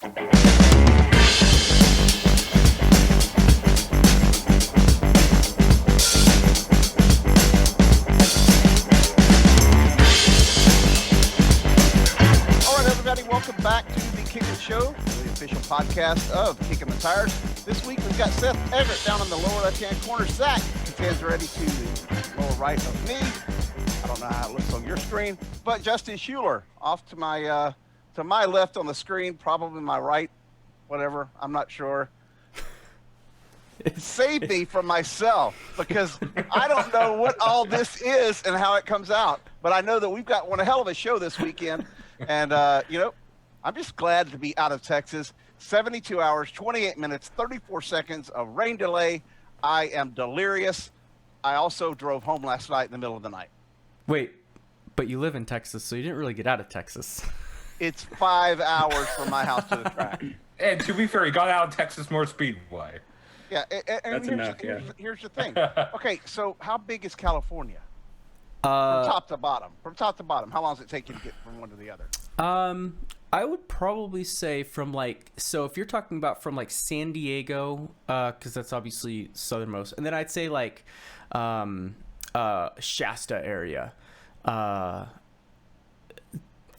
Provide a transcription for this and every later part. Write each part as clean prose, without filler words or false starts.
Welcome back to the Kickin Show, the official podcast of Kickin the Tires. This week we've got Seth Eggert down in the lower left-hand corner. Zach stands ready to the lower right of me. I don't know how it looks on your screen, but Justin Schuler off to my left on the screen, probably my right, whatever. I'm not sure. Save me from myself because I don't know what all this is and how it comes out. But I know that we've got one hell of a show this weekend. And, I'm just glad to be out of Texas. 72 hours, 28 minutes, 34 seconds of rain delay. I am delirious. I also drove home last night in the middle of the night. Wait, but you live in Texas, so you didn't really get out of Texas. It's 5 hours from my house to the track. And to be fair, he got out of Texas Motor Speedway. Yeah, and here's the thing. Okay, so how big is California? From top to bottom. How long does it take you to get from one to the other? I would probably say so if you're talking about from like San Diego, because that's obviously southernmost, and then I'd say like Shasta area.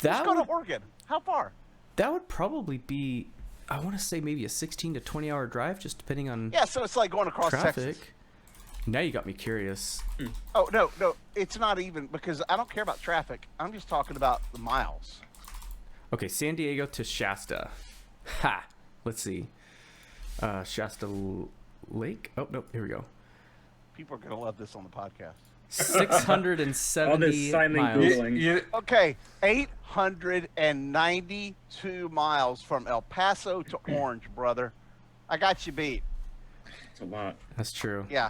Let's go to Oregon. How far? That would probably be, I want to say maybe a 16 to 20 hour drive, just depending on so it's like going across traffic. Texas. Now you got me curious. Oh, no, it's not even, because I don't care about traffic. I'm just talking about the miles. Okay, San Diego to Shasta. Ha! Let's see. Shasta Lake? Oh, nope, here we go. People are going to love this on the podcast. 670 All this silent miles. Googling. Okay, 892 miles from El Paso to Orange, brother. I got you beat. It's a lot. That's true. Yeah.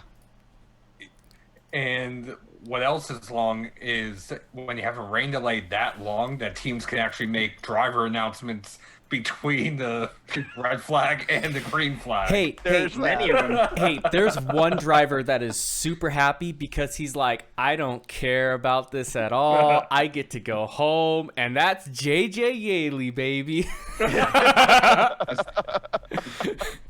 And what else is long is when you have a rain delay that long that teams can actually make driver announcements between the red flag and the green flag. Hey, Many of them. hey, there's one driver that is super happy because he's like, I don't care about this at all. I get to go home, and that's JJ Yaley, baby.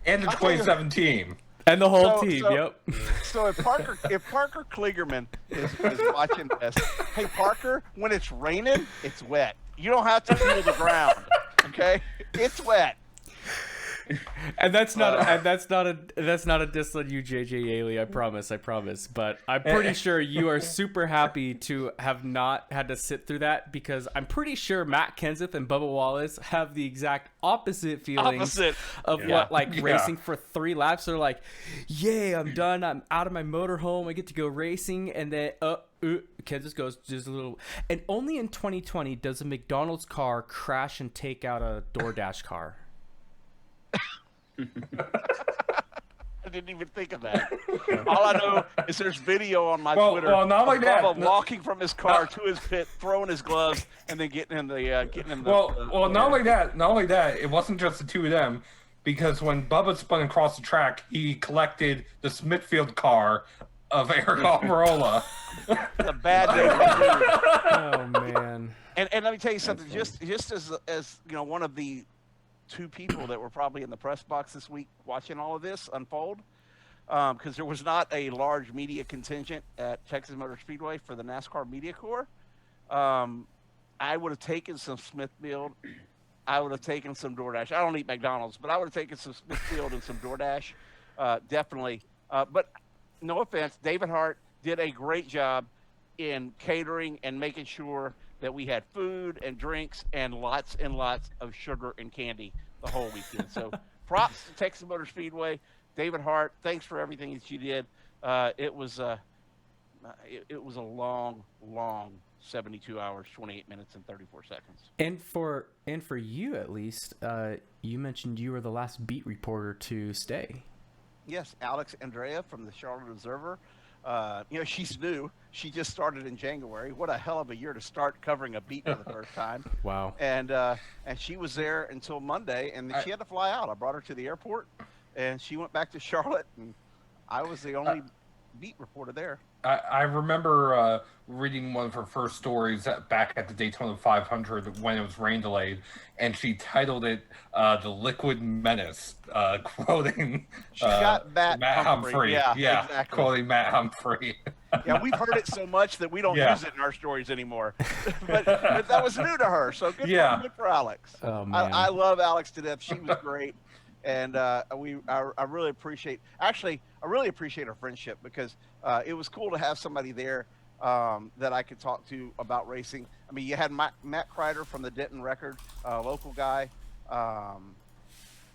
And the 2017. And the whole team, yep. So if Parker Kligerman is watching this, hey Parker, when it's raining, it's wet. You don't have to feel the ground, okay? It's wet. And that's not a diss on you, JJ Yaley. I promise. But I'm pretty sure you are super happy to have not had to sit through that, because I'm pretty sure Matt Kenseth and Bubba Wallace have the exact opposite feelings of racing for 3 laps. They're like, yay, I'm done. I'm out of my motorhome. I get to go racing, and then Kenseth goes just a little. And only in 2020 does a McDonald's car crash and take out a DoorDash car. I didn't even think of that. All I know is there's video on my Twitter. Well, not like that. Walking from his car to his pit, throwing his gloves, and then getting in the. Not only that. It wasn't just the two of them, because when Bubba spun across the track, he collected the Smithfield car of Eric Almirola. It's a bad day. Oh man. And let me tell you something. Just as you know, one of the 2 people that were probably in the press box this week watching all of this unfold, because there was not a large media contingent at Texas Motor Speedway for the NASCAR Media Corps. I would have taken some Smithfield. I would have taken some DoorDash. I don't eat McDonald's, but I would have taken some Smithfield and some DoorDash, definitely. But no offense, David Hart did a great job in catering and making sure that we had food and drinks and lots of sugar and candy the whole weekend. So props to Texas Motor Speedway. David Hart, thanks for everything that you did. It was a long 72 hours, 28 minutes, and 34 seconds. And for you, at least, you mentioned you were the last beat reporter to stay. Yes, Alex Andrea from the Charlotte Observer. She's new. She just started in January. What a hell of a year to start covering a beat for the first time. Wow. And she was there until Monday, and she had to fly out. I brought her to the airport, and she went back to Charlotte, and I was the only beat reporter there. I remember reading one of her first stories back at the Daytona 500 when it was rain delayed, and she titled it "The Liquid Menace," quoting She got Matt Humphrey. Yeah, Yeah, exactly. quoting Matt Humphrey. Yeah, we've heard it so much that we don't Yeah. use it in our stories anymore. but that was new to her, so good for Alex. Oh, man. I love Alex to death. She was great, and I really appreciate. Actually, I really appreciate our friendship because it was cool to have somebody there that I could talk to about racing. I mean, you had Matt Kreider from the Denton Record, local guy.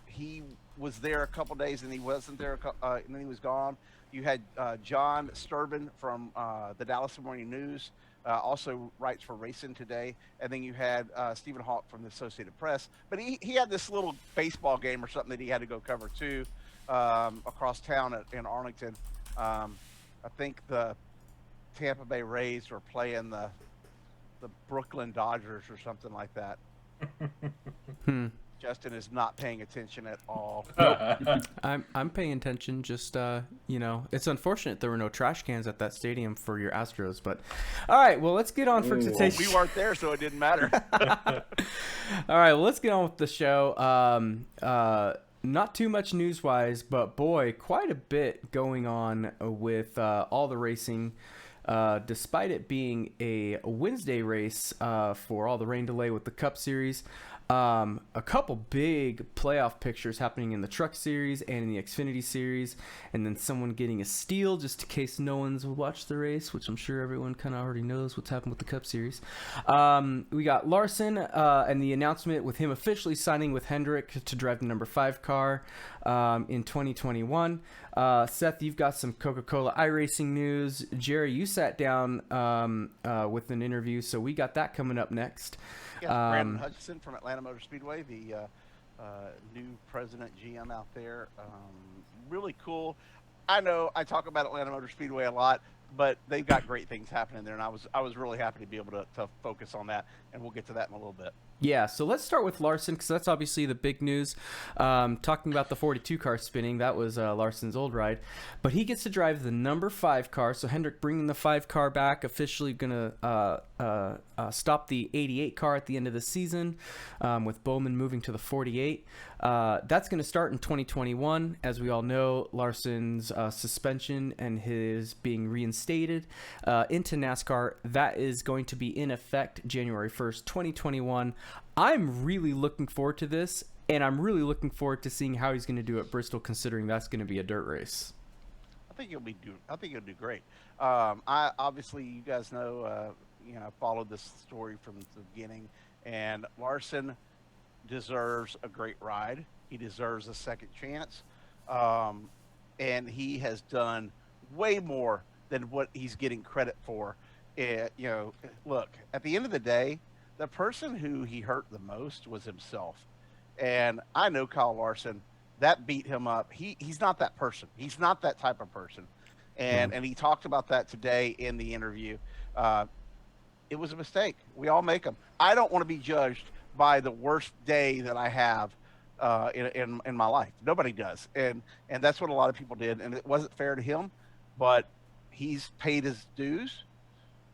He was there a couple days and he wasn't there, and then he was gone. You had John Sturban from the Dallas Morning News, also writes for Racing Today. And then you had Stephen Hawk from the Associated Press. But he had this little baseball game or something that he had to go cover too across town in Arlington. I think the Tampa Bay Rays were playing the Brooklyn Dodgers or something like that. Justin is not paying attention at all. I'm paying attention. Just it's unfortunate there were no trash cans at that stadium for your Astros. But all right, well, let's get on for today's. We weren't there, so it didn't matter. All right, well, let's get on with the show. Not too much news-wise, but boy, quite a bit going on with all the racing. Despite it being a Wednesday race for all the rain delay with the Cup Series. A couple big playoff pictures happening in the Truck Series and in the Xfinity Series, and then someone getting a steal just in case no one's watched the race, which I'm sure everyone kind of already knows what's happened with the Cup Series. We got Larson and the announcement with him officially signing with Hendrick to drive the number 5 car in 2021. Seth, you've got some Coca-Cola iRacing news. Jerry, you sat down with an interview, so we got that coming up next. Yes, Brandon Hutchison from Atlanta Motor Speedway, the new president GM out there. Really cool. I know I talk about Atlanta Motor Speedway a lot, but they've got great things happening there, and I was really happy to be able to focus on that, and we'll get to that in a little bit. Yeah, so let's start with Larson because that's obviously the big news. Talking about the 42 car spinning, that was Larson's old ride. But he gets to drive the number 5 car, so Hendrick bringing the 5 car back, officially going to stop the 88 car at the end of the season with Bowman moving to the 48. That's going to start in 2021. As we all know, Larson's suspension and his being reinstated into NASCAR, that is going to be in effect January 1st, 2021. I'm really looking forward to this, and I'm really looking forward to seeing how he's going to do at Bristol, considering that's going to be a dirt race. I think he'll do great. I obviously, you guys know, I followed this story from the beginning, and Larson deserves a great ride. He deserves a second chance, and he has done way more than what he's getting credit for. Look, at the end of the day, the person who he hurt the most was himself. And I know Kyle Larson, that beat him up. He's not that person. He's not that type of person. And he talked about that today in the interview. It was a mistake. We all make them. I don't want to be judged by the worst day that I have in my life. Nobody does. And that's what a lot of people did. And it wasn't fair to him, but he's paid his dues.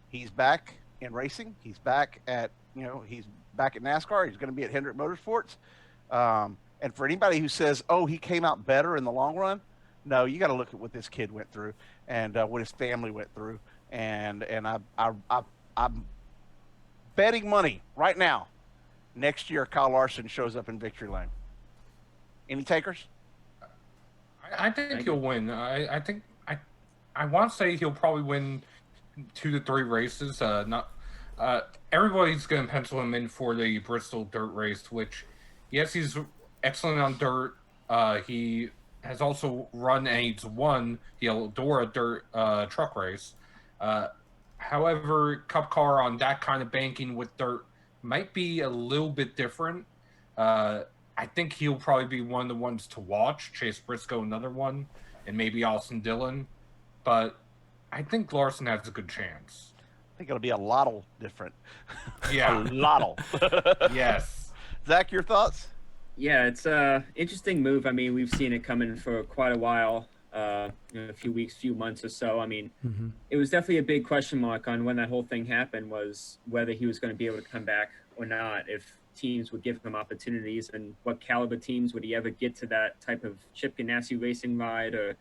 He's back in racing. He's back at, he's back at NASCAR. He's going to be at Hendrick Motorsports. And for anybody who says, oh, he came out better in the long run, no, you got to look at what this kid went through and what his family went through. And I'm betting money right now, next year Kyle Larson shows up in victory lane. Any takers? I think he'll win. I think I want to say he'll probably win 2 to 3 races. Everybody's going to pencil him in for the Bristol dirt race, which, yes, he's excellent on dirt. He has also run and he's won the Eldora dirt truck race. However, Cup car on that kind of banking with dirt might be a little bit different. I think he'll probably be one of the ones to watch. Chase Briscoe, another one, and maybe Austin Dillon. But I think Larson has a good chance. I think it'll be a lotto different. Yeah. A lotto. Yes. Zach, your thoughts? Yeah, it's a interesting move. I mean, we've seen it coming for quite a while. a few months or so. I mean, it was definitely a big question mark on when that whole thing happened, was whether he was going to be able to come back or not, if teams would give him opportunities, and what caliber teams would he ever get to that type of Chip Ganassi racing ride, or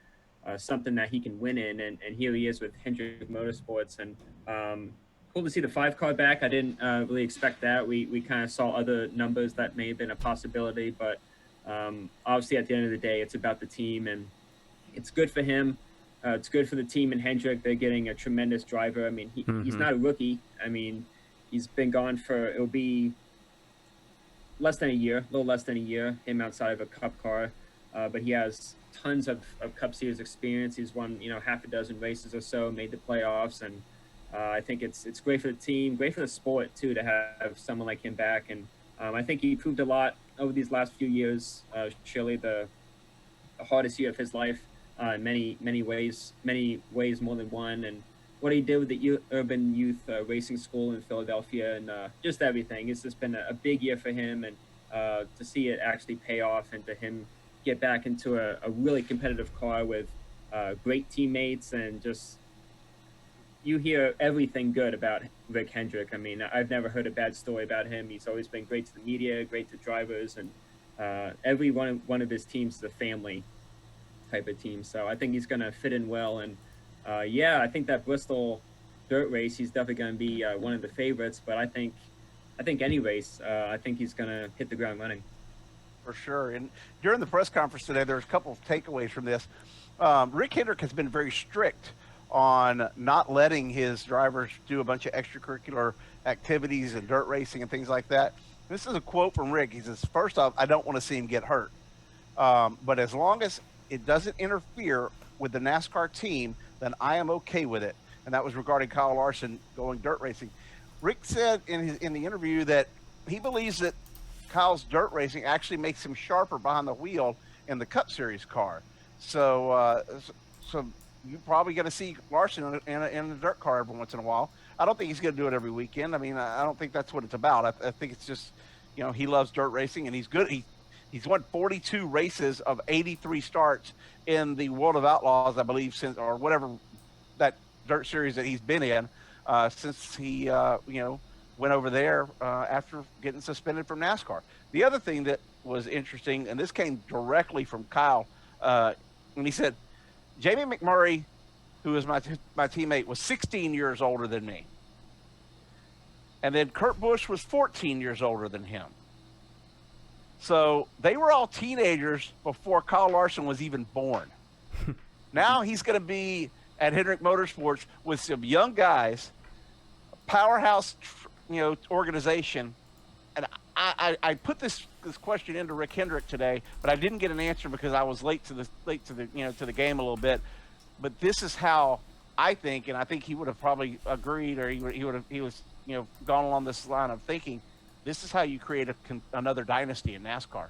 something that he can win in. And here he is with Hendrick Motorsports. And cool to see the 5 car back. I didn't really expect that. We kind of saw other numbers that may have been a possibility, but obviously at the end of the day, it's about the team, and it's good for him. It's good for the team and Hendrick. They're getting a tremendous driver. I mean, he's not a rookie. I mean, he's been gone for, it'll be less than a year, a little less than a year, him outside of a Cup car. But he has tons of Cup Series experience. He's won, half a dozen races or so, made the playoffs. And I think it's great for the team, great for the sport, too, to have someone like him back. And I think he proved a lot over these last few years. Surely the hardest year of his life in many ways more than one. And what he did with the Urban Youth Racing School in Philadelphia, and just everything. It's just been a big year for him, and to see it actually pay off, and to him get back into a really competitive car with great teammates, and just, you hear everything good about Rick Hendrick. I mean, I've never heard a bad story about him. He's always been great to the media, great to drivers, and every one of his teams is a family type of team. So I think he's going to fit in well. And I think that Bristol dirt race, he's definitely going to be one of the favorites. But I think any race, I think he's going to hit the ground running. For sure. And during the press conference today, there's a couple of takeaways from this. Rick Hendrick has been very strict on not letting his drivers do a bunch of extracurricular activities and dirt racing and things like that. This is a quote from Rick. He says, first off, I don't want to see him get hurt. But as long as it doesn't interfere with the NASCAR team, then I am okay with it. And that was regarding Kyle Larson going dirt racing. Rick said in the interview that he believes that Kyle's dirt racing actually makes him sharper behind the wheel in the Cup Series car. So you're probably going to see Larson in a dirt car every once in a while. I don't think he's going to do it every weekend. I mean, I don't think that's what it's about. I think it's just, he loves dirt racing, and he's good. He's won 42 races of 83 starts in the World of Outlaws, I believe, since, or whatever that dirt series that he's been in, since he, went over there after getting suspended from NASCAR. The other thing that was interesting, and this came directly from Kyle, when he said, Jamie McMurray, who was my teammate, was 16 years older than me. And then Kurt Busch was 14 years older than him. So they were all teenagers before Kyle Larson was even born. Now he's going to be at Hendrick Motorsports with some young guys, powerhouse, organization. And I put this question into Rick Hendrick today, but I didn't get an answer because I was late to the game a little bit. But this is how I think, and I think he would have probably agreed, or he was gone along this line of thinking. This is how you create another dynasty in NASCAR.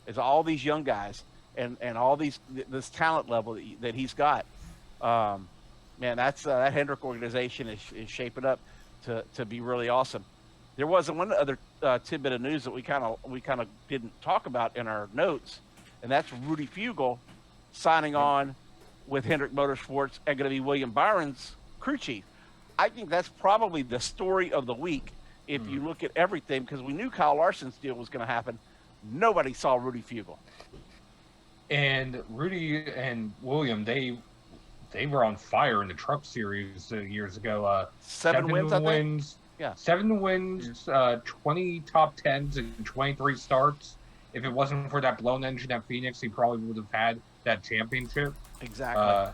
Is all these young guys and all this talent level that he's got. Man, that's that Hendrick organization is shaping up to be really awesome. There was one other tidbit of news that we kind of didn't talk about in our notes, and that's Rudy Fugle signing on with Hendrick Motorsports and going to be William Byron's crew chief. I think that's probably the story of the week if you look at everything, because we knew Kyle Larson's deal was going to happen. Nobody saw Rudy Fugle. And Rudy and William, they were on fire in the Truck Series years ago. 7 wins, I think. Wins, Yeah. 7 wins, 20 top 10s, and 23 starts. If it wasn't for that blown engine at Phoenix, he probably would have had that championship. Exactly.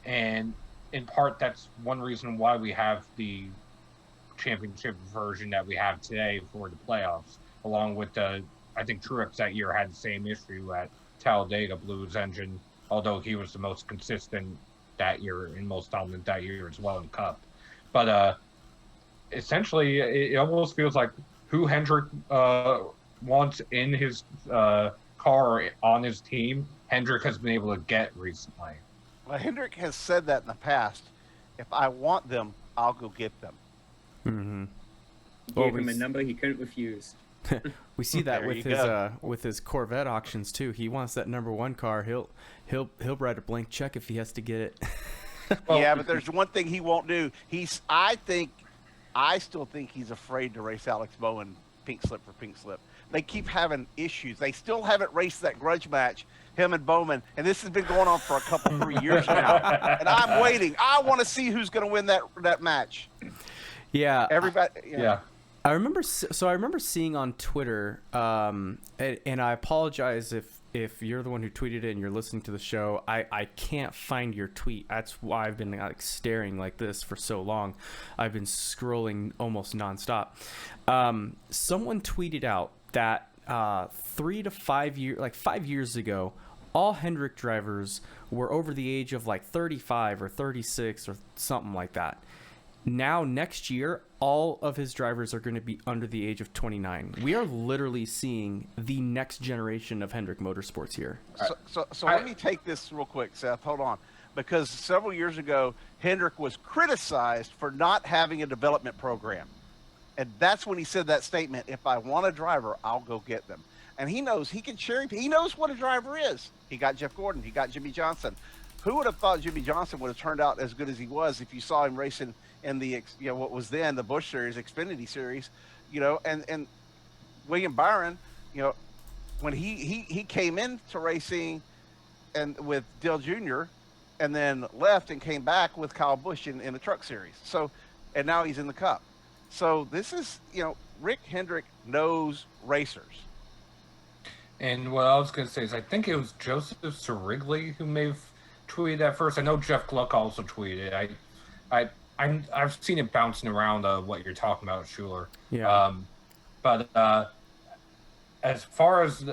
And in part, that's one reason why we have the championship version that we have today for the playoffs, along with I think Truex that year had the same issue at Talladega, blew his engine, although he was the most consistent that year and most dominant that year as well in Cup. But essentially, it almost feels like who Hendrick wants in his car on his team, Hendrick has been able to get recently. Well, Hendrick has said that in the past. If I want them, I'll go get them. Mm-hmm. Gave him a number he couldn't refuse. We see that There with his Corvette auctions too. He wants that number 1 car. He'll write a blank check if he has to get it. Yeah, but there's one thing he won't do. I still think he's afraid to race Alex Bowman pink slip for pink slip. They keep having issues. They still haven't raced that grudge match, him and Bowman, and this has been going on for a couple, 3 years now. And I'm waiting. I want to see who's going to win that match. Yeah. Everybody. Yeah. I remember seeing on Twitter, and I apologize if you're the one who tweeted it and you're listening to the show. I can't find your tweet. That's why I've been like staring like this for so long. I've been scrolling almost nonstop. Someone tweeted out that 3 to 5 years, like 5 years ago, all Hendrick drivers were over the age of like 35 or 36 or something like that. Now, next year, all of his drivers are going to be under the age of 29. We are literally seeing the next generation of Hendrick Motorsports here. So let me take this real quick, Seth. Hold on. Because several years ago, Hendrick was criticized for not having a development program. And that's when he said that statement, if I want a driver, I'll go get them. And he knows he can cherry pick. He knows what a driver is. He got Jeff Gordon. He got Jimmy Johnson. Who would have thought Jimmy Johnson would have turned out as good as he was if you saw him racing in the, what was then the Busch Series, Xfinity Series, and William Byron, when he came into racing and with Dale Jr. and then left and came back with Kyle Busch in the Truck Series. So, and now he's in the Cup. So this is, Rick Hendrick knows racers. And what I was going to say is I think it was Joseph Sirigley who may have tweeted that first. I know Jeff Gluck also tweeted. I've seen it bouncing around what you're talking about, Schuler. Yeah. But as far as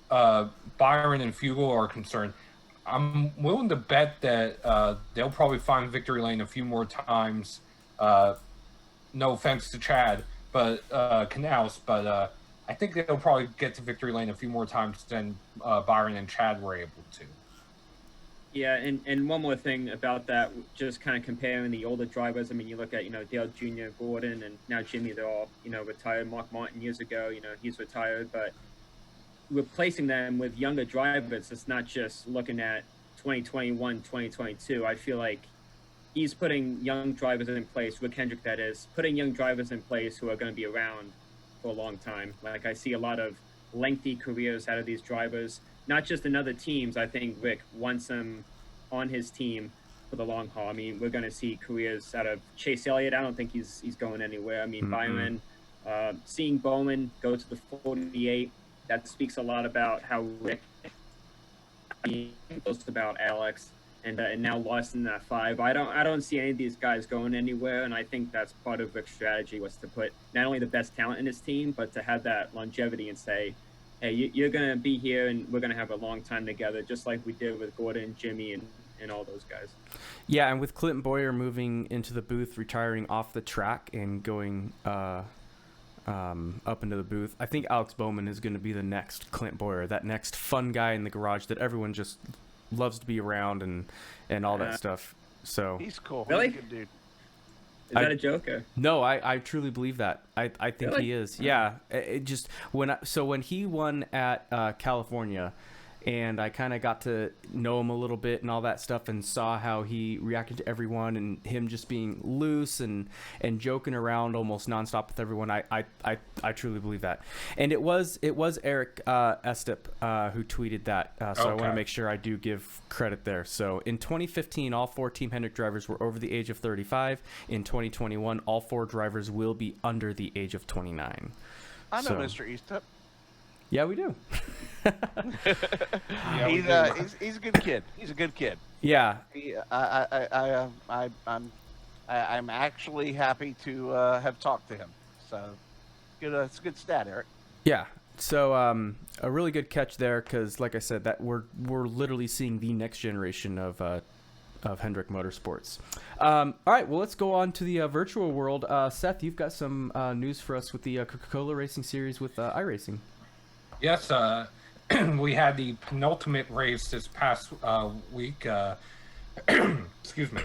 Byron and Fugel are concerned, I'm willing to bet that they'll probably find victory lane a few more times. No offense to Chad, but Canals, but I think they'll probably get to victory lane a few more times than Byron and Chad were able to. Yeah, and one more thing about that, just kind of comparing the older drivers. I mean, you look at, Dale Jr., Gordon, and now Jimmy, they're all, retired. Mark Martin years ago, he's retired. But replacing them with younger drivers, it's not just looking at 2021, 2022. I feel like he's putting young drivers in place, Rick Hendrick that is, putting young drivers in place who are going to be around for a long time. Like, I see a lot of lengthy careers out of these drivers. Not just in other teams. I think Rick wants them on his team for the long haul. I mean, we're going to see careers out of Chase Elliott. I don't think he's going anywhere. I mean, Byron, seeing Bowman go to the 48, that speaks a lot about how Rick feels about Alex, and now Larson at 5. I don't see any of these guys going anywhere, and I think that's part of Rick's strategy was to put not only the best talent in his team, but to have that longevity and say, hey, you're going to be here and we're going to have a long time together, just like we did with Gordon, Jimmy, and all those guys. Yeah, and with Clinton Boyer moving into the booth, retiring off the track and going up into the booth, I think Alex Bowman is going to be the next Clint Boyer, that next fun guy in the garage that everyone just loves to be around and all that stuff. So he's cool. Really? He's a good dude. Is that a joke? Or? No, I truly believe that. I think Really? he is. Yeah. It just when he won at California, and I kind of got to know him a little bit and all that stuff, and saw how he reacted to everyone and him just being loose and joking around almost nonstop with everyone. I truly believe that. And it was Eric Estep who tweeted that. So I want to make sure I do give credit there. So in 2015, all 4 Team Hendrick drivers were over the age of 35. In 2021, all 4 drivers will be under the age of 29. I know Mr. Estep. Yeah, we do. Yeah, he's a good kid. He's a good kid. Yeah. I'm actually happy to have talked to him. So, good. It's a good stat, Eric. Yeah. So a really good catch there, because like I said, that we're literally seeing the next generation of Hendrick Motorsports. All right, well, let's go on to the virtual world. Seth, you've got some news for us with the Coca-Cola Racing Series with iRacing. Yes, we had the penultimate race this past week. Excuse me.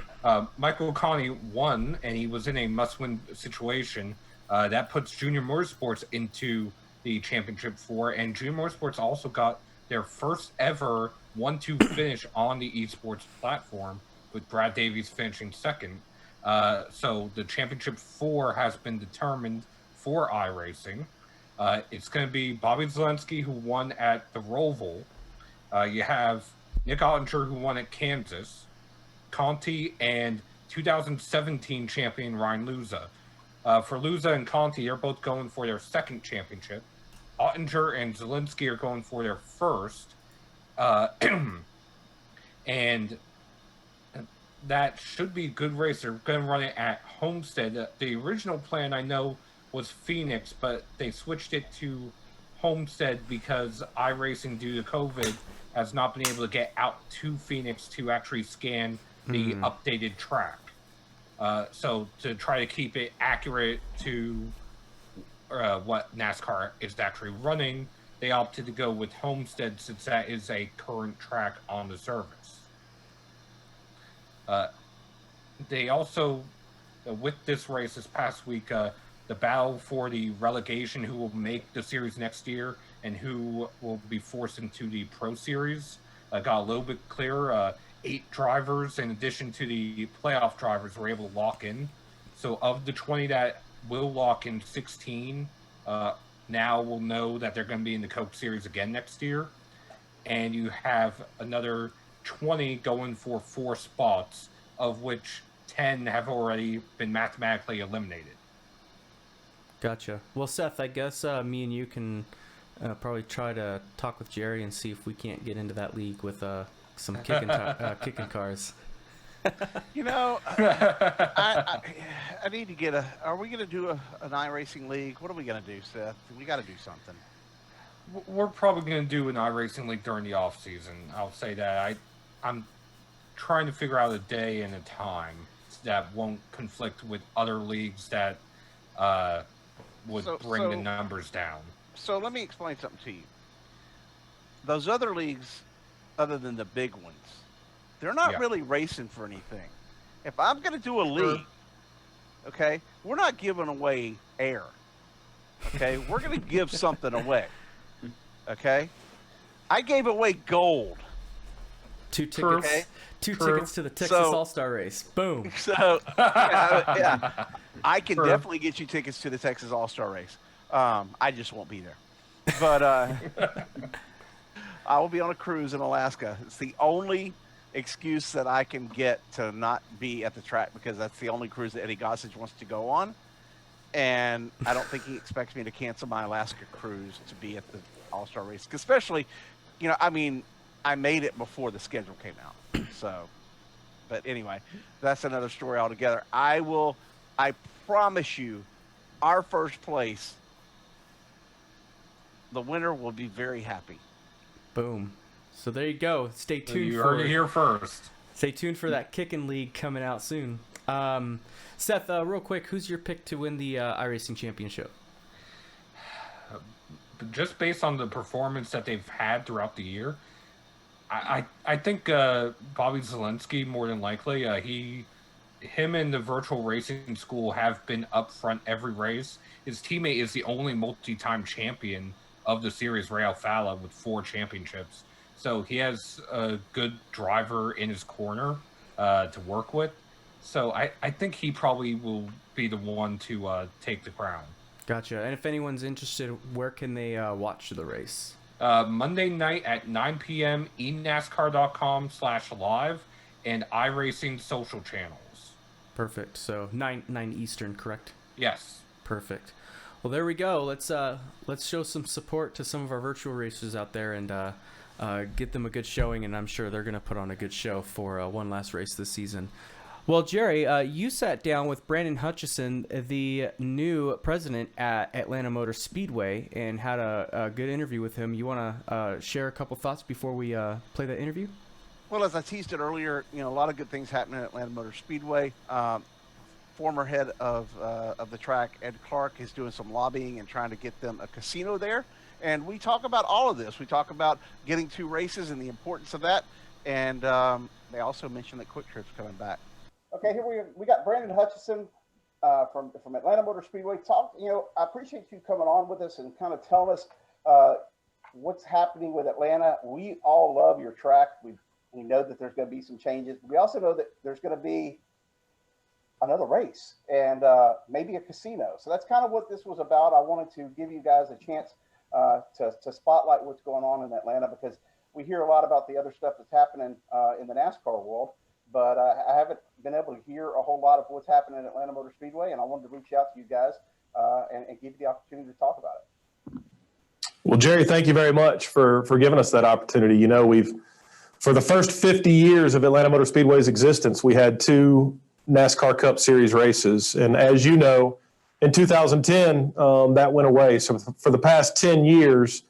Michael Connie won, and he was in a must-win situation. That puts Junior Motorsports into the championship for. And Junior Motorsports also got their first ever 1-2 finish on the esports platform, with Brad Davies finishing second. So the championship 4 has been determined for iRacing. It's going to be Bobby Zelensky, who won at the Roval. You have Nick Ottinger, who won at Kansas, Conti, and 2017 champion Ryan Luza. For Luza and Conti, they're both going for their second championship. Ottinger and Zelensky are going for their first. And that should be a good race. They're going to run it at Homestead. The original plan, I know, was Phoenix, but they switched it to Homestead because iRacing, due to COVID, has not been able to get out to Phoenix to actually scan the updated track. So to try to keep it accurate to what NASCAR is actually running, they opted to go with Homestead since that is a current track on the service. They also, with this race this past week, the battle for the relegation, who will make the series next year and who will be forced into the Pro Series, got a little bit clearer. 8 drivers, in addition to the playoff drivers, were able to lock in. So of the 20 that will lock in, 16 now will know that they're going to be in the Coke Series again next year. And you have another 20 going for 4 spots, of which 10 have already been mathematically eliminated. Gotcha. Well, Seth, I guess me and you can probably try to talk with Jerry and see if we can't get into that league with some kicking cars. You know, I need to get are we going to do an iRacing league? What are we going to do, Seth? We got to do something. We're probably going to do an iRacing league during the off season. I'll say that. I'm trying to figure out a day and a time that won't conflict with other leagues that would bring the numbers down. So let me explain something to you. Those other leagues, other than the big ones, they're not really racing for anything. If I'm going to do a league, okay, we're not giving away air. Okay, we're going to give something away. Okay, I gave away gold. 2 tickets. Okay? 2 tickets to the Texas All-Star race. Boom. So yeah, I can definitely get you tickets to the Texas All-Star race. I just won't be there. But I will be on a cruise in Alaska. It's the only excuse that I can get to not be at the track, because that's the only cruise that Eddie Gossage wants to go on. And I don't think he expects me to cancel my Alaska cruise to be at the All-Star race. Especially, you know, I mean, I made it before the schedule came out. So, but anyway, that's another story altogether. I promise you, our first place, the winner will be very happy. Boom. So there you go. Stay tuned. You heard it here first. Stay tuned for that Kickin league coming out soon. Seth, real quick, who's your pick to win the iRacing championship? Just based on the performance that they've had throughout the year, I think Bobby Zelensky, more than likely. Him and the virtual racing school have been up front every race. His teammate is the only multi-time champion of the series, Ray Alfala, with 4 championships. So he has a good driver in his corner to work with. So I think he probably will be the one to take the crown. Gotcha. And if anyone's interested, where can they watch the race? Monday night at 9 p.m. enascar.com/live and iRacing social channels. Perfect. So 9 Eastern, correct? Yes. Perfect. Well, there we go. Let's show some support to some of our virtual racers out there and get them a good showing, and I'm sure they're going to put on a good show for one last race this season. Well, Jerry, you sat down with Brandon Hutchison, the new president at Atlanta Motor Speedway, and had a good interview with him. You want to share a couple thoughts before we play that interview? Well, as I teased it earlier, you know, a lot of good things happening at Atlanta Motor Speedway. Former head of the track, Ed Clark, is doing some lobbying and trying to get them a casino there. And we talk about all of this. We talk about getting 2 races and the importance of that. And they also mentioned that Quick Trip's coming back. Okay, here we got Brandon Hutchison, from Atlanta Motor Speedway. I appreciate you coming on with us and kind of telling us what's happening with Atlanta. We all love your track. We know that there's going to be some changes. We also know that there's going to be another race and maybe a casino. So that's kind of what this was about. I wanted to give you guys a chance to spotlight what's going on in Atlanta, because we hear a lot about the other stuff that's happening in the NASCAR world, but I haven't been able to hear a whole lot of what's happening at Atlanta Motor Speedway, and I wanted to reach out to you guys and give you the opportunity to talk about it. Well, Jerry, thank you very much for giving us that opportunity. You know, for the first 50 years of Atlanta Motor Speedway's existence, we had 2 NASCAR Cup Series races. And as you know, in 2010, that went away. So for the past 10 years,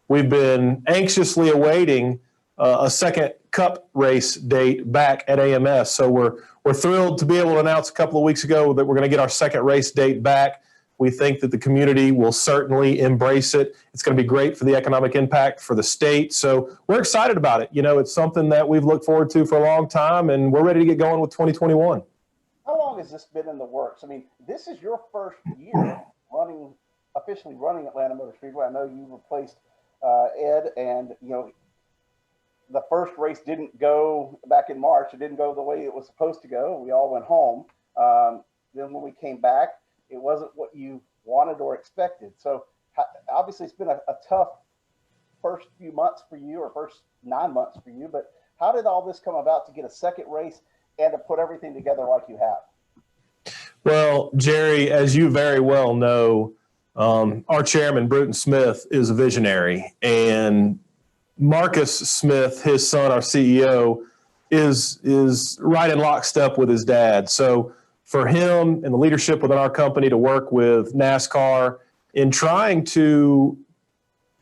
we've been anxiously awaiting a second Cup race date back at AMS. So we're thrilled to be able to announce a couple of weeks ago that we're going to get our second race date back. We think that the community will certainly embrace it. It's going to be great for the economic impact for the state. So we're excited about it. You know, it's something that we've looked forward to for a long time, and we're ready to get going with 2021. How long has this been in the works? I mean, this is your first year officially running Atlanta Motor Speedway. I know you replaced Ed, and the first race didn't go back in March. It didn't go the way it was supposed to go. We all went home. Then when we came back, it wasn't what you wanted or expected. So obviously it's been a tough first few months for you, or first 9 months for you, but how did all this come about to get a second race and to put everything together like you have? Well, Jerry, as you very well know, our chairman, Bruton Smith, is a visionary, and Marcus Smith, his son, our CEO, is right in lockstep with his dad. So for him and the leadership within our company to work with NASCAR in trying to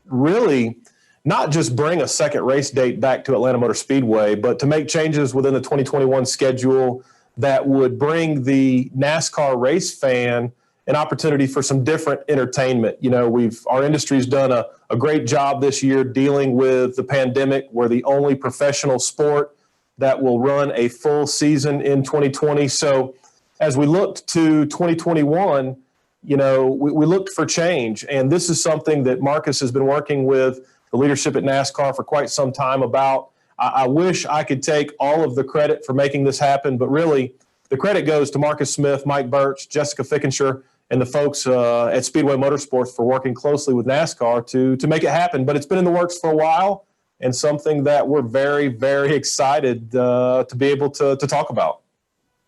really not just bring a second race date back to Atlanta Motor Speedway, but to make changes within the 2021 schedule that would bring the NASCAR race fan an opportunity for some different entertainment. You know, our industry's done a great job this year dealing with the pandemic. We're the only professional sport that will run a full season in 2020. So as we looked to 2021, we looked for change. And this is something that Marcus has been working with the leadership at NASCAR for quite some time about. I wish I could take all of the credit for making this happen, but really the credit goes to Marcus Smith, Mike Birch, Jessica Fickenshire, and the folks at Speedway Motorsports for working closely with NASCAR to make it happen. But it's been in the works for a while, and something that we're very, very excited to be able to talk about.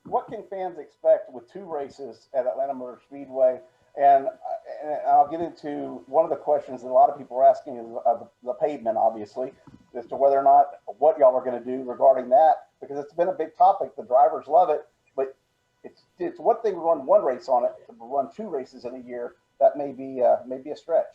What can fans expect with 2 races at Atlanta Motor Speedway? And I'll get into one of the questions that a lot of people are asking is the pavement, obviously, as to whether or not what y'all are going to do regarding that, because it's been a big topic. The drivers love it, but it's one thing to run one race on it. To run 2 races in a year, that may be a stretch.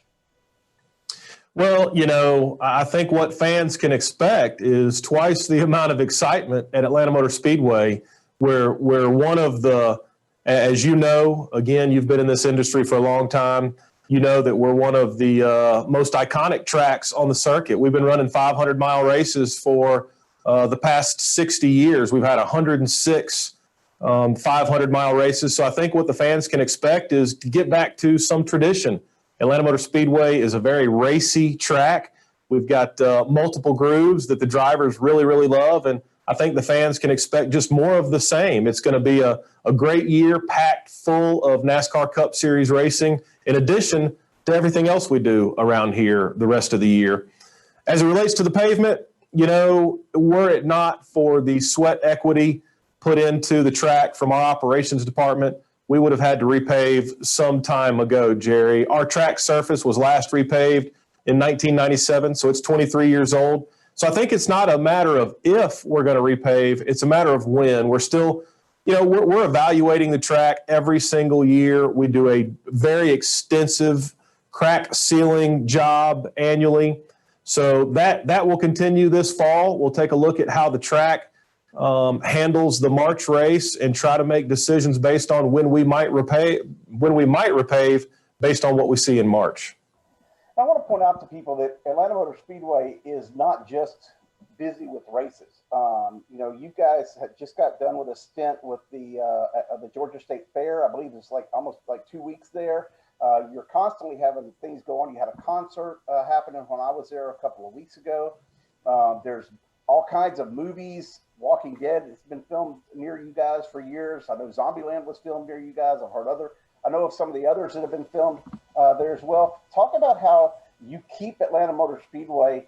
Well, I think what fans can expect is twice the amount of excitement at Atlanta Motor Speedway. We're one of the, as you know, again, you've been in this industry for a long time. You know that we're one of the most iconic tracks on the circuit. We've been running 500-mile races for the past 60 years. We've had 106 500-mile races. So I think what the fans can expect is to get back to some tradition. Atlanta Motor Speedway is a very racy track. We've got multiple grooves that the drivers really, really love, and I think the fans can expect just more of the same. It's going to be a great year packed full of NASCAR Cup Series racing, in addition to everything else we do around here the rest of the year. As it relates to the pavement, were it not for the sweat equity put into the track from our operations department, we would have had to repave some time ago, Jerry. Our track surface was last repaved in 1997, so it's 23 years old. So I think it's not a matter of if we're going to repave, it's a matter of when. We're still, we're evaluating the track every single year. We do a very extensive crack sealing job annually. So that will continue this fall. We'll take a look at how the track handles the March race and try to make decisions based on when we might repave based on what we see in March. I want to point out to people that Atlanta Motor Speedway is not just busy with races. You guys had just got done with a stint with the Georgia State Fair. I believe it's almost 2 weeks there. You're constantly having things going. You had a concert happening when I was there a couple of weeks ago. There's all kinds of movies. Walking Dead, it's been filmed near you guys for years. I know Zombieland was filmed near you guys. I know of some of the others that have been filmed there as well. Talk about how you keep Atlanta Motor Speedway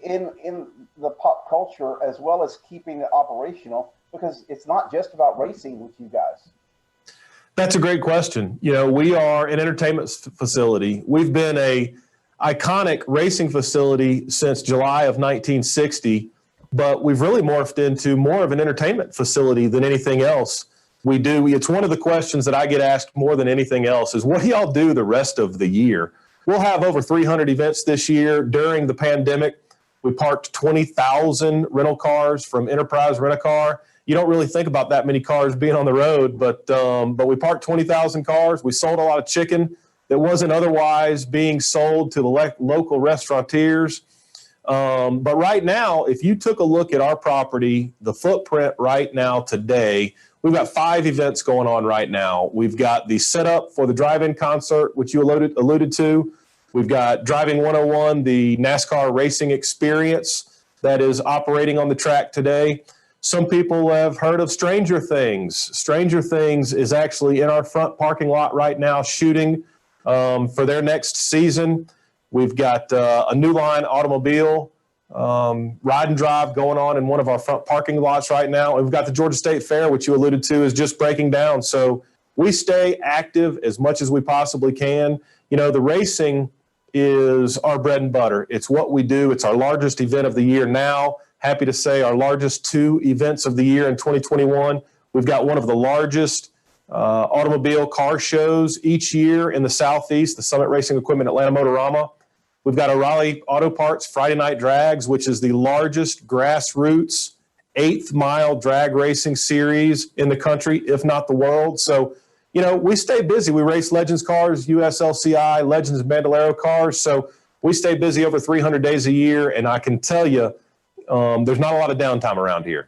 in the pop culture as well as keeping it operational, because it's not just about racing with you guys. That's a great question. We are an entertainment facility. We've been a iconic racing facility since July of 1960, but we've really morphed into more of an entertainment facility than anything else we do. It's one of the questions that I get asked more than anything else is, what do y'all do the rest of the year? We'll have over 300 events this year. During the pandemic, we parked 20,000 rental cars from Enterprise Rent-A-Car. You don't really think about that many cars being on the road, but we parked 20,000 cars. We sold a lot of chicken that wasn't otherwise being sold to the local restaurateurs. But right now, if you took a look at our property, the footprint right now today, we've got 5 events going on right now. We've got the setup for the drive-in concert, which you alluded to. We've got Driving 101, the NASCAR racing experience that is operating on the track today. Some people have heard of Stranger Things. Stranger Things is actually in our front parking lot right now shooting for their next season. We've got a New Line automobile ride and drive going on in one of our front parking lots right now. And we've got the Georgia State Fair, which you alluded to, is just breaking down. So we stay active as much as we possibly can. The racing is our bread and butter. It's what we do. It's our largest event of the year now. Happy to say our largest 2 events of the year in 2021. We've got one of the largest automobile car shows each year in the Southeast, the Summit Racing Equipment Atlanta Motorama. We've got O'Reilly Auto Parts Friday Night Drags, which is the largest grassroots 8th mile drag racing series in the country, if not the world. So, we stay busy. We race Legends cars, USLCI, Legends and Bandolero cars. So we stay busy over 300 days a year. And I can tell you, there's not a lot of downtime around here.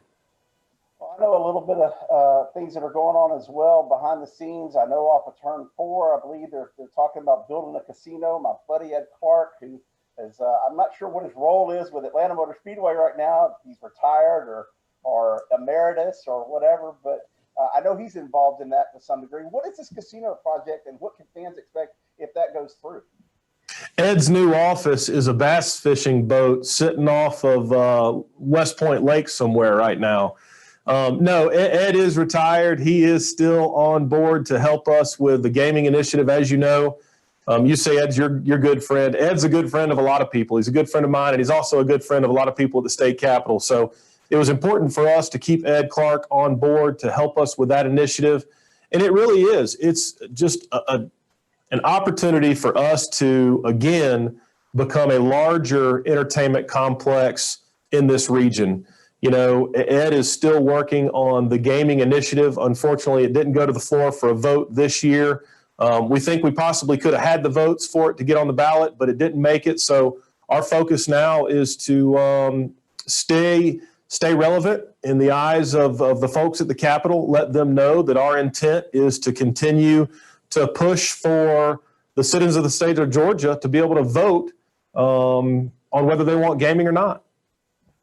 Well, I know a little bit of things that are going on as well behind the scenes. I know off of turn 4, I believe they're talking about building a casino. My buddy Ed Clark, who is, I'm not sure what his role is with Atlanta Motor Speedway right now. He's retired or emeritus or whatever, but I know he's involved in that to some degree. What is this casino project, and what can fans expect if that goes through? Ed's new office is a bass fishing boat sitting off of West Point Lake somewhere right now. No, Ed is retired. He is still on board to help us with the gaming initiative. As you know, you say Ed's your good friend. Ed's a good friend of a lot of people. He's a good friend of mine, and he's also a good friend of a lot of people at the state capitol. So it was important for us to keep Ed Clark on board to help us with that initiative. And it really is. It's just an opportunity for us to, again, become a larger entertainment complex in this region. Ed is still working on the gaming initiative. Unfortunately, it didn't go to the floor for a vote this year. We think we possibly could have had the votes for it to get on the ballot, but it didn't make it. So our focus now is to stay relevant in the eyes of the folks at the Capitol, let them know that our intent is to continue to push for the citizens of the state of Georgia to be able to vote on whether they want gaming or not.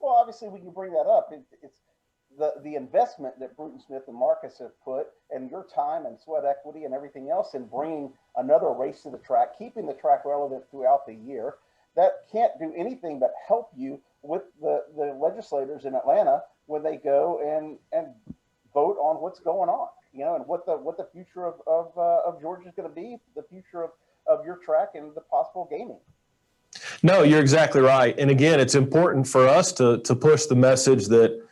Well, obviously, when you bring that up, it's the investment that Bruton Smith and Marcus have put, and your time and sweat equity and everything else in bringing another race to the track, keeping the track relevant throughout the year. That can't do anything but help you with the legislators in Atlanta when they go and vote on what's going on, and what the future of Georgia is going to be, the future of your track and the possible gaming. No, you're exactly right. And again, it's important for us to push the message that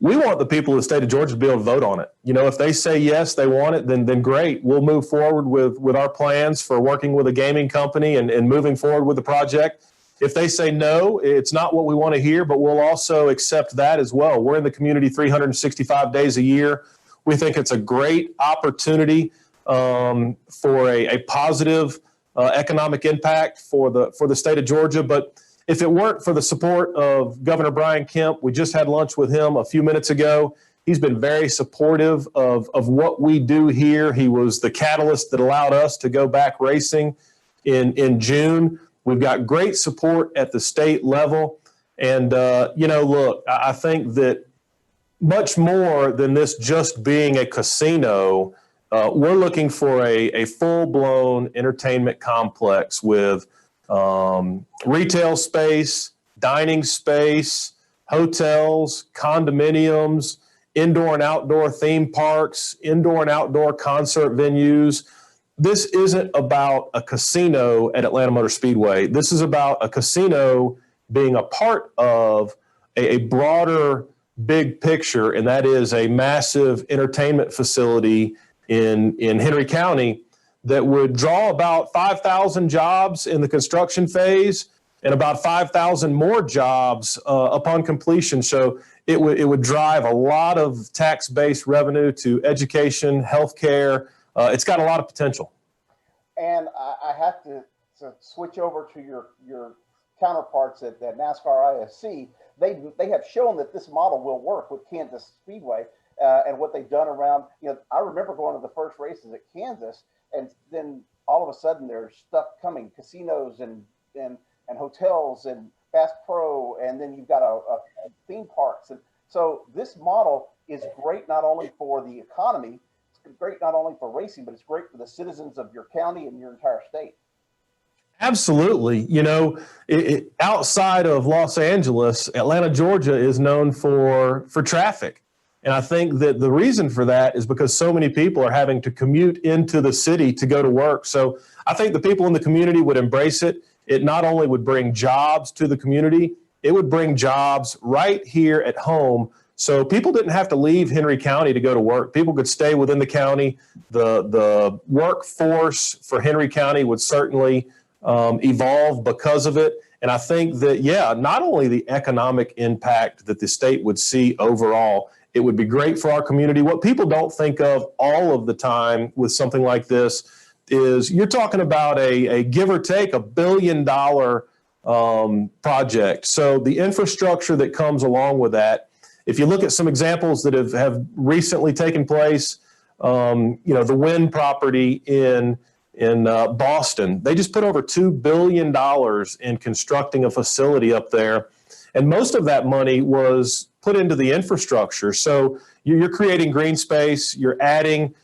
we want the people of the state of Georgia to be able to vote on it. If they say yes, they want it, then great. We'll move forward with our plans for working with a gaming company and moving forward with the project. If they say no, it's not what we want to hear, but we'll also accept that as well. We're in the community 365 days a year. We think it's a great opportunity for a positive economic impact for the state of Georgia. But if it weren't for the support of Governor Brian Kemp, we just had lunch with him a few minutes ago. He's been very supportive of what we do here. He was the catalyst that allowed us to go back racing in June. We've got great support at the state level. And, look, I think that much more than this just being a casino, we're looking for a full-blown entertainment complex with retail space, dining space, hotels, condominiums, indoor and outdoor theme parks, indoor and outdoor concert venues. This isn't about a casino at Atlanta Motor Speedway. This is about a casino being a part of a broader big picture, and that is a massive entertainment facility in Henry County that would draw about 5,000 jobs in the construction phase and about 5,000 more jobs upon completion. So it would drive a lot of tax-based revenue to education, healthcare. It's got a lot of potential. And I have to switch over to your counterparts at NASCAR ISC. They have shown that this model will work with Kansas Speedway and what they've done around. I remember going to the first races at Kansas, and then all of a sudden there's stuff coming, casinos and hotels and Bass Pro, and then you've got a theme parks. And so this model is great not only for the economy, it's great not only for racing, but it's great for the citizens of your county and your entire state. Absolutely. Outside of Los Angeles, Atlanta, Georgia is known for traffic. And I think that the reason for that is because so many people are having to commute into the city to go to work. So I think the people in the community would embrace it. It not only would bring jobs to the community, it would bring jobs right here at home. So people didn't have to leave Henry County to go to work. People could stay within the county. The workforce for Henry County would certainly evolve because of it. And I think that, not only the economic impact that the state would see overall, it would be great for our community. What people don't think of all of the time with something like this is you're talking about a give or take $1 billion project. So the infrastructure that comes along with that, if you look at some examples that have recently taken place, the wind property in Boston, they just put over $2 billion in constructing a facility up there. And most of that money was put into the infrastructure. So you're creating green space, you're adding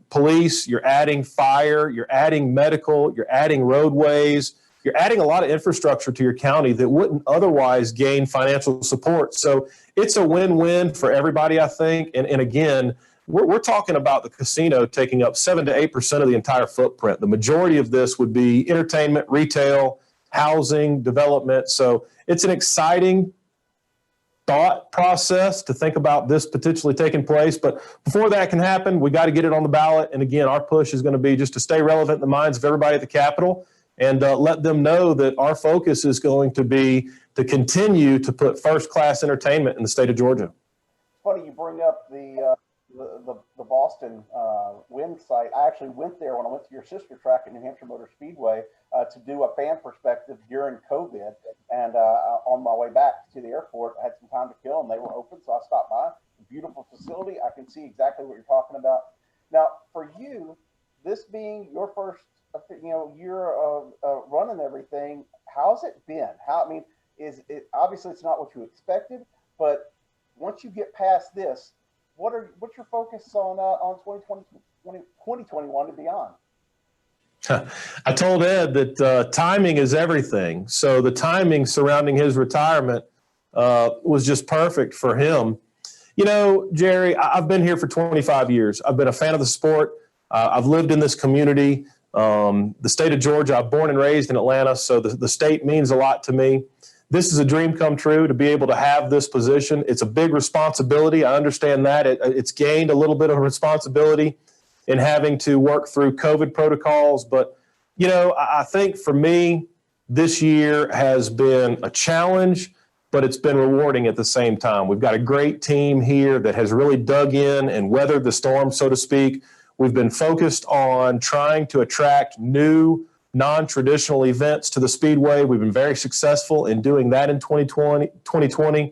police, you're adding fire, you're adding medical, you're adding roadways, you're adding a lot of infrastructure to your county that wouldn't otherwise gain financial support. So it's a win-win for everybody, I think. And again, we're talking about the casino taking up 7 to 8% of the entire footprint. The majority of this would be entertainment, retail, housing, development. So it's an exciting thought process to think about this potentially taking place. But before that can happen, we got to get it on the ballot. And again, our push is going to be just to stay relevant in the minds of everybody at the Capitol and let them know that our focus is going to be to continue to put first-class entertainment in the state of Georgia. It's funny you bring up the Boston wind site. I actually went there when I went to your sister track at New Hampshire Motor Speedway to do a fan perspective during COVID. And on my way back to the airport, I had some time to kill and they were open. So I stopped by. Beautiful facility. I can see exactly what you're talking about. Now, for you, this being your first year of running everything, how's it been? Is it obviously it's not what you expected, but once you get past this, what's your focus on 2021 and beyond? I told Ed that timing is everything. So the timing surrounding his retirement was just perfect for him. Jerry, I've been here for 25 years. I've been a fan of the sport. I've lived in this community. The state of Georgia, I'm born and raised in Atlanta, so the state means a lot to me. This is a dream come true to be able to have this position. It's a big responsibility. I understand that. It's gained a little bit of responsibility in having to work through COVID protocols. But, I think for me, this year has been a challenge, but it's been rewarding at the same time. We've got a great team here that has really dug in and weathered the storm, so to speak. We've been focused on trying to attract new non-traditional events to the Speedway. We've been very successful in doing that in 2020. And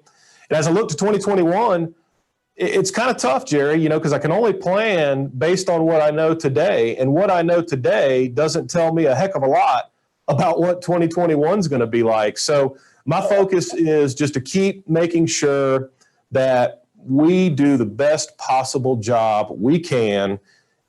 as I look to 2021, it's kind of tough, Jerry, because I can only plan based on what I know today. And what I know today doesn't tell me a heck of a lot about what 2021 is going to be like. So my focus is just to keep making sure that we do the best possible job we can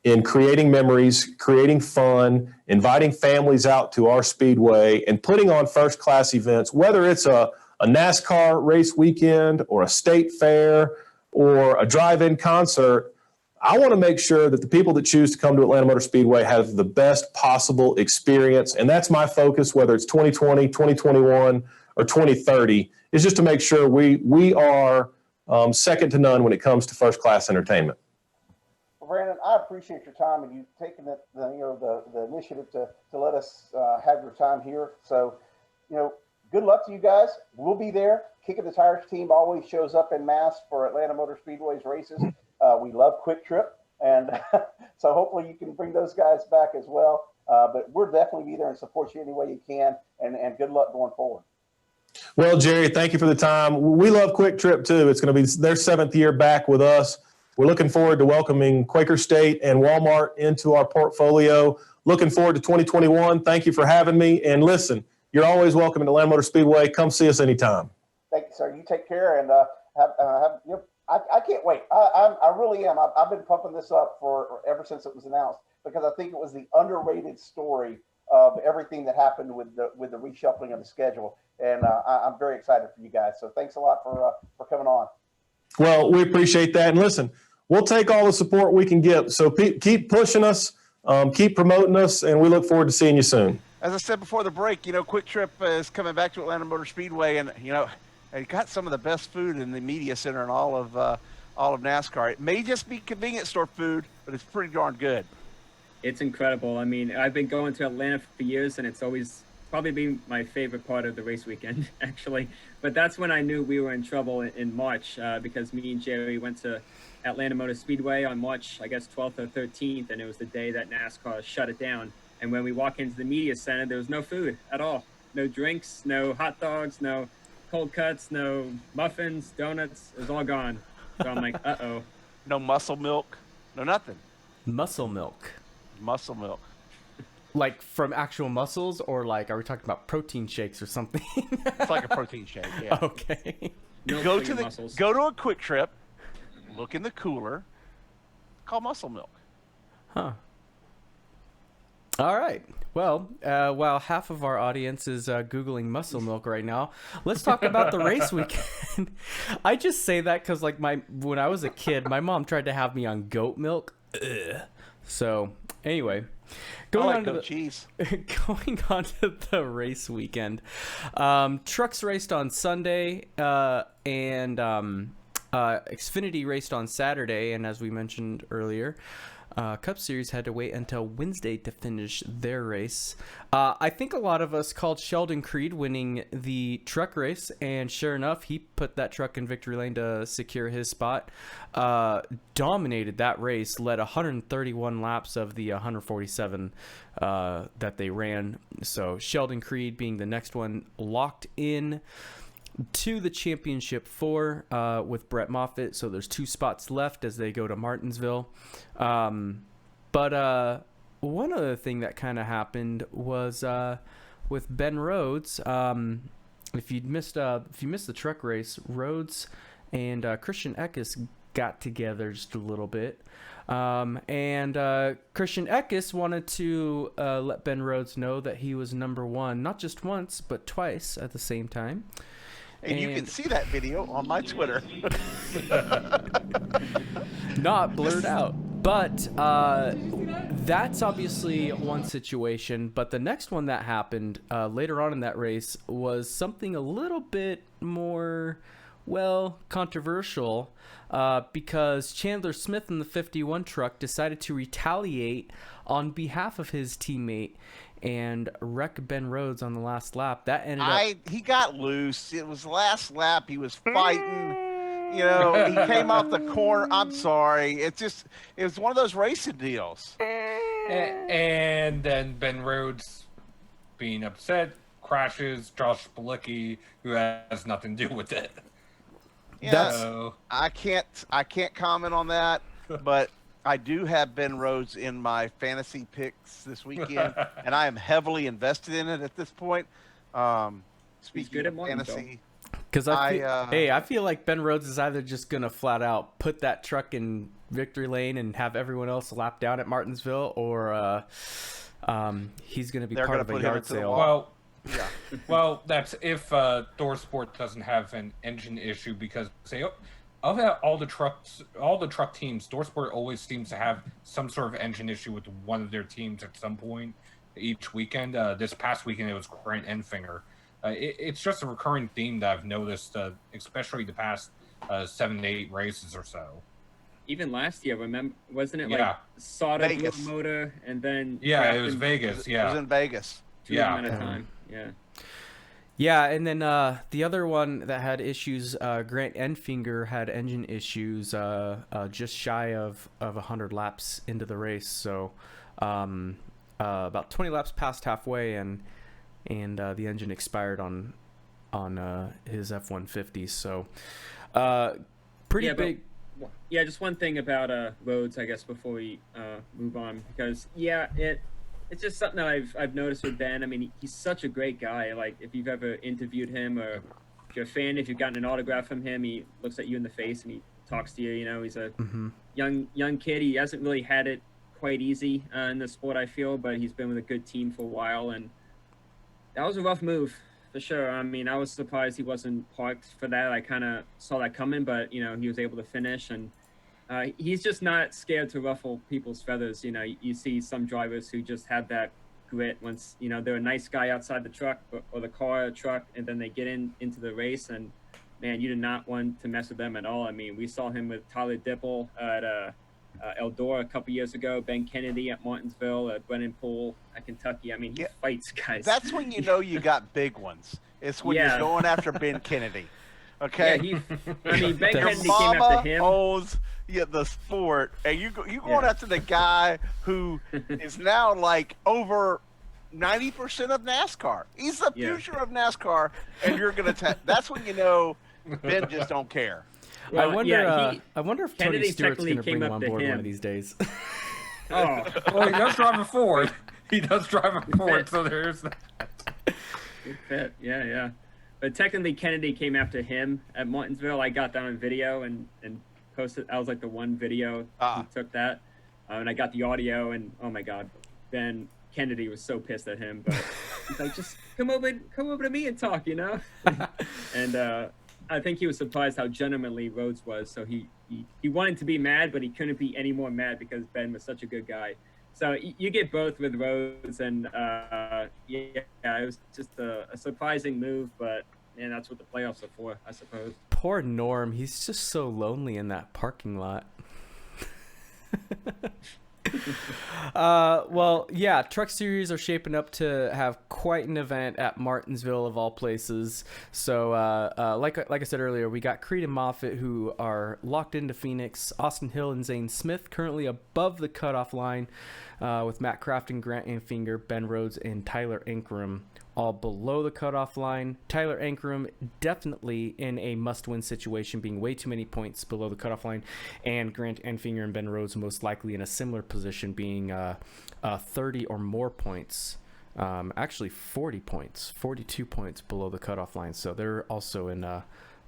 in creating memories, creating fun, inviting families out to our Speedway, and putting on first-class events, whether it's a NASCAR race weekend or a state fair or a drive-in concert. I want to make sure that the people that choose to come to Atlanta Motor Speedway have the best possible experience. And that's my focus, whether it's 2020, 2021, or 2030, is just to make sure we are second to none when it comes to first-class entertainment. Well, Brandon, I appreciate your time and you taking the initiative to let us have your time here. So, good luck to you guys. We'll be there. Kicking the Tires team always shows up in mass for Atlanta Motor Speedway's races. We love Quick Trip, and so hopefully you can bring those guys back as well. But we'll definitely be there and support you any way you can, and good luck going forward. Well, Jerry, thank you for the time. We love Quick Trip, too. It's going to be their 7th year back with us. We're looking forward to welcoming Quaker State and Walmart into our portfolio. Looking forward to 2021. Thank you for having me. And listen, you're always welcome at Atlanta Motor Speedway. Come see us anytime. Thank you, sir. You take care, and I can't wait. I really am. I've been pumping this up for ever since it was announced, because I think it was the underrated story of everything that happened with the reshuffling of the schedule. And I'm very excited for you guys. So thanks a lot for coming on. Well, we appreciate that. And listen, we'll take all the support we can get. So keep pushing us, keep promoting us, and we look forward to seeing you soon. As I said before the break, Quick Trip is coming back to Atlanta Motor Speedway, and it got some of the best food in the media center and all of NASCAR. It may just be convenience store food, but it's pretty darn good. It's incredible. I mean, I've been going to Atlanta for years, and it's always probably been my favorite part of the race weekend, actually. But that's when I knew we were in trouble in March, because me and Jerry went to Atlanta Motor Speedway on March, I guess, 12th or 13th, and it was the day that NASCAR shut it down. And when we walk into the media center, there was no food at all. No drinks, no hot dogs, no cold cuts, no muffins, donuts. It was all gone. So I'm like, uh-oh. No muscle milk, no nothing. Muscle milk. Muscle milk. Like from actual muscles, or like, are we talking about protein shakes or something? It's like a protein shake, yeah. Okay. Milk for your muscles. Go to a Quick Trip, look in the cooler, call muscle milk. Huh. All right. Well, while half of our audience is Googling muscle milk right now, let's talk about the race weekend. I just say that because, like, when I was a kid, my mom tried to have me on goat milk. Ugh. So, anyway, going on to the race weekend. Trucks raced on Sunday, and Xfinity raced on Saturday, and as we mentioned earlier, Cup Series had to wait until Wednesday to finish their race. I think a lot of us called Sheldon Creed winning the truck race, and sure enough, he put that truck in victory lane to secure his spot. Dominated that race, led 131 laps of the 147 that they ran. So Sheldon Creed being the next one locked in to the championship 4 with Brett Moffitt. So there's 2 spots left as they go to Martinsville. But one other thing that kind of happened was with Ben Rhodes. If you missed the truck race, Rhodes and Christian Eckes got together just a little bit. And Christian Eckes wanted to let Ben Rhodes know that he was number 1, not just once, but twice at the same time. And you can see that video on my Twitter. Not blurred out. But that's obviously one situation. But the next one that happened later on in that race was something a little bit more, controversial. Because Chandler Smith in the 51 truck decided to retaliate on behalf of his teammate and wreck Ben Rhodes on the last lap. That ended up... He got loose. It was the last lap. He was fighting. He came off the corner. I'm sorry. It was one of those racing deals. And then Ben Rhodes being upset, crashes Josh Bilicki, who has nothing to do with it. Yeah, So, I can't comment on that, but I do have Ben Rhodes in my fantasy picks this weekend, and I am heavily invested in it at this point. Speaking good of at Martinsville. fantasy, Because I I feel like Ben Rhodes is either just gonna flat out put that truck in victory lane and have everyone else lap down at Martinsville, or he's gonna be They're part gonna of a put him yard into the sale. wall. well, yeah, well, that's if Thorsport doesn't have an engine issue, because all the truck teams, Thorsport always seems to have some sort of engine issue with one of their teams at some point each weekend. This past weekend it was Grant Enfinger. It's just a recurring theme that I've noticed, especially the past 7 to 8 races or so. Even last year, remember, wasn't it like Yeah. Sauter blew Vegas. a motor and then Yeah, it crashed was in Vegas. it was Yeah, in Vegas. two Yeah. of them at a time. Yeah. Yeah, and then the other one that had issues, Grant Enfinger had engine issues just shy of 100 laps into the race. So about 20 laps past halfway, and the engine expired on his F-150. So pretty Yeah, but- big. Yeah, just one thing about Rhodes, I guess, before we move on, because it's just something that I've noticed with Ben. I mean, he's such a great guy. Like, if you've ever interviewed him, or if you're a fan, if you've gotten an autograph from him, he looks at you in the face and he talks to you. You know, he's a young kid. He hasn't really had it quite easy in the sport, I feel, but he's been with a good team for a while, and that was a rough move for sure. I mean, I was surprised he wasn't parked for that. I kind of saw that coming, but you know, he was able to finish, and he's just not scared to ruffle people's feathers. You know, you see some drivers who just have that grit once, you know, they're a nice guy outside the truck or the car or truck, and then they get into the race, and man, you do not want to mess with them at all. I mean, we saw him with Tyler Dipple at Eldora a couple years ago, Ben Kennedy at Martinsville, Brennan Poole at Kentucky. I mean, he fights guys. That's when you know you got big ones. It's when Yeah. you're going after Ben Kennedy. Okay. Yeah, I mean, Ben Your Kennedy came mama after him. owns the sport, and you going Yeah. after the guy who is now like over 90% of NASCAR. He's the Yeah. future of NASCAR, and you're gonna. That's when you know Ben just don't care. I wonder. yeah, I wonder if Tony Kennedy Stewart's technically going to bring came him up on to board one him. of these days. Oh, well, he does drive a Ford. He does drive a Ford, so there's that. good fit. Yeah. But technically, Kennedy came after him at Martinsville. I got that on video and posted. I was like the one video who took that, and I got the audio. And oh my God, Ben Kennedy was so pissed at him. But he's like, just come over to me and talk, you know. And I think he was surprised how gentlemanly Rhodes was. So he wanted to be mad, but he couldn't be any more mad because Ben was such a good guy. So you get both with Rhodes, and it was just a surprising move, but man, that's what the playoffs are for, I suppose. Poor Norm. He's just so lonely in that parking lot. Well, yeah, Truck Series are shaping up to have quite an event at Martinsville of all places. So, like I said earlier, we got Creed and Moffitt, who are locked into Phoenix. Austin Hill and Zane Smith currently above the cutoff line, with Matt Crafton, Grant Enfinger, Ben Rhodes, and Tyler Ankrum all below the cutoff line. Tyler Ankrum definitely in a must-win situation, being way too many points below the cutoff line, and Grant Enfinger and Ben Rhodes most likely in a similar position, being 30 or more points. Actually 40 points, 42 points below the cutoff line. So they're also in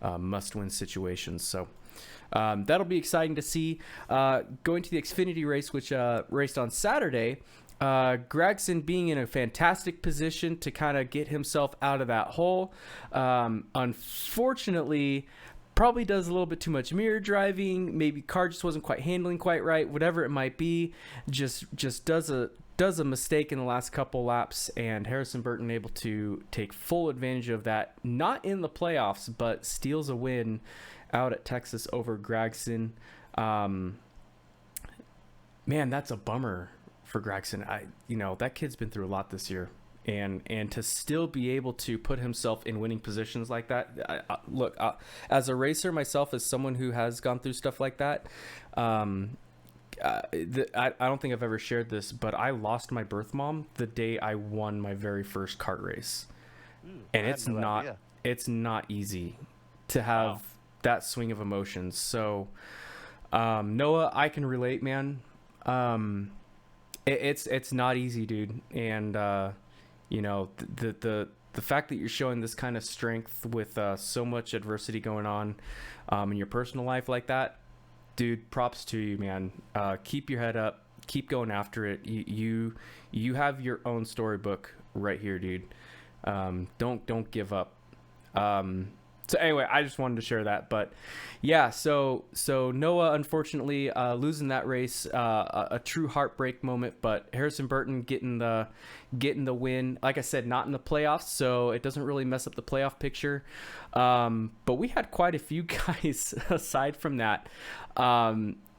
must-win situations. So that'll be exciting to see. Going to the Xfinity race, which raced on Saturday, Gragson being in a fantastic position to kind of get himself out of that hole. Unfortunately, probably does a little bit too much mirror driving. Maybe car just wasn't quite handling quite right. Whatever it might be, just does a mistake in the last couple laps, and Harrison Burton able to take full advantage of that. Not in the playoffs, but steals a win out at Texas over Gragson. Man, that's a bummer for Gragson. That kid's been through a lot this year, and to still be able to put himself in winning positions like that. As a racer myself, as someone who has gone through stuff like that, I don't think I've ever shared this, but I lost my birth mom the day I won my very first kart race. And I had no idea. it's not easy to have that swing of emotions. So, Noah, I can relate, man. It's not easy, dude. And, you know, the fact that you're showing this kind of strength with so much adversity going on in your personal life like that, dude, props to you, man. Keep your head up. Keep going after it. You have your own storybook right here, dude. Don't give up. So anyway, I just wanted to share that. But yeah, so Noah, unfortunately, losing that race, a true heartbreak moment. But Harrison Burton getting the win. Like I said, not in the playoffs, so it doesn't really mess up the playoff picture. But we had quite a few guys aside from that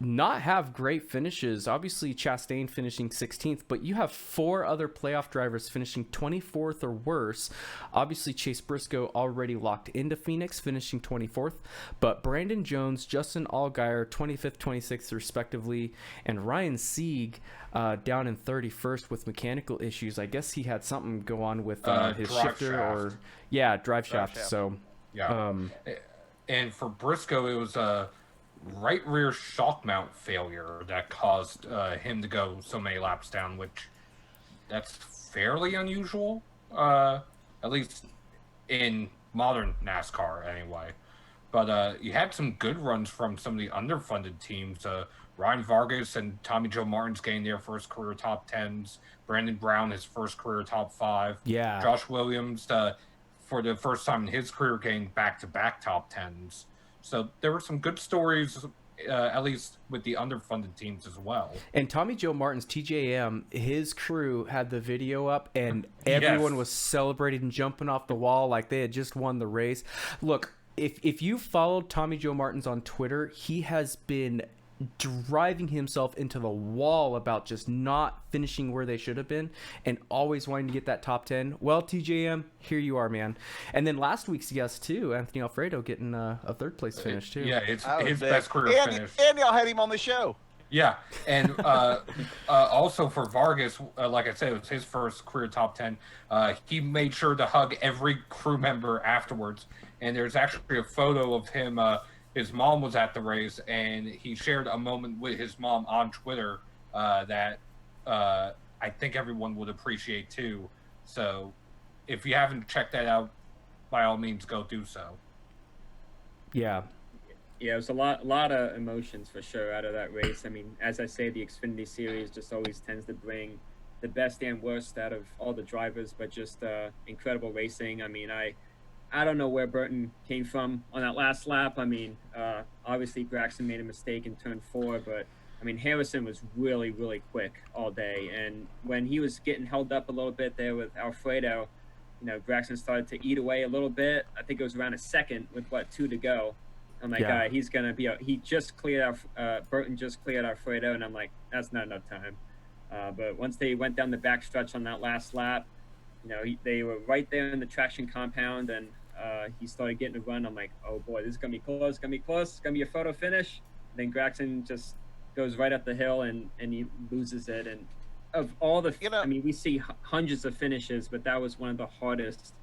not have great finishes. Obviously, Chastain finishing 16th, but you have 4 other playoff drivers finishing 24th or worse. Obviously, Chase Briscoe already locked into Phoenix, finishing 24th, but Brandon Jones, Justin Allgaier, 25th, 26th, respectively, and Ryan Sieg down in 31st with mechanical issues. I guess he had something go on with his shifter shaft. Drive shaft. So, yeah. And for Briscoe, it was right rear shock mount failure that caused him to go so many laps down, which that's fairly unusual, at least in modern NASCAR anyway. But you had some good runs from some of the underfunded teams. Ryan Vargas and Tommy Joe Martins getting their first career top 10s. Brandon Brown, his first career top 5. Yeah. Josh Williams, for the first time in his career, getting back-to-back top 10s. So there were some good stories, at least with the underfunded teams as well. And Tommy Joe Martin's TJM, his crew had the video up, and everyone was celebrating and jumping off the wall like they had just won the race. Look, if you followed Tommy Joe Martins on Twitter, he has been driving himself into the wall about just not finishing where they should have been and always wanting to get that top 10. Well, TJM, here you are, man. And then last week's guest too, Anthony Alfredo, getting a 3rd place finish too. Yeah, it's his best career finish. And y'all had him on the show. Yeah, and also for Vargas, like I said, it was his first career top 10. He made sure to hug every crew member afterwards, and there's actually a photo of him. His mom was at the race, and he shared a moment with his mom on Twitter that I think everyone would appreciate too. So if you haven't checked that out, by all means, go do so. Yeah. Yeah, it was a lot of emotions for sure out of that race. I mean, as I say, the Xfinity Series just always tends to bring the best and worst out of all the drivers, but just incredible racing. I mean, I don't know where Burton came from on that last lap. I mean, obviously Gragson made a mistake in turn 4, but I mean, Harrison was really, really quick all day. And when he was getting held up a little bit there with Alfredo, you know, Gragson started to eat away a little bit. I think it was around a second with 2 to go. I'm like, he's going to be out. He just cleared out, Burton just cleared Alfredo. And I'm like, that's not enough time. But once they went down the backstretch on that last lap, you know, they were right there in the traction compound, and he started getting a run. I'm like, oh boy, this is going to be close. It's going to be close. It's going to be a photo finish. And then Gragson just goes right up the hill and he loses it. And of all the, I mean, we see hundreds of finishes, but that was one of the hardest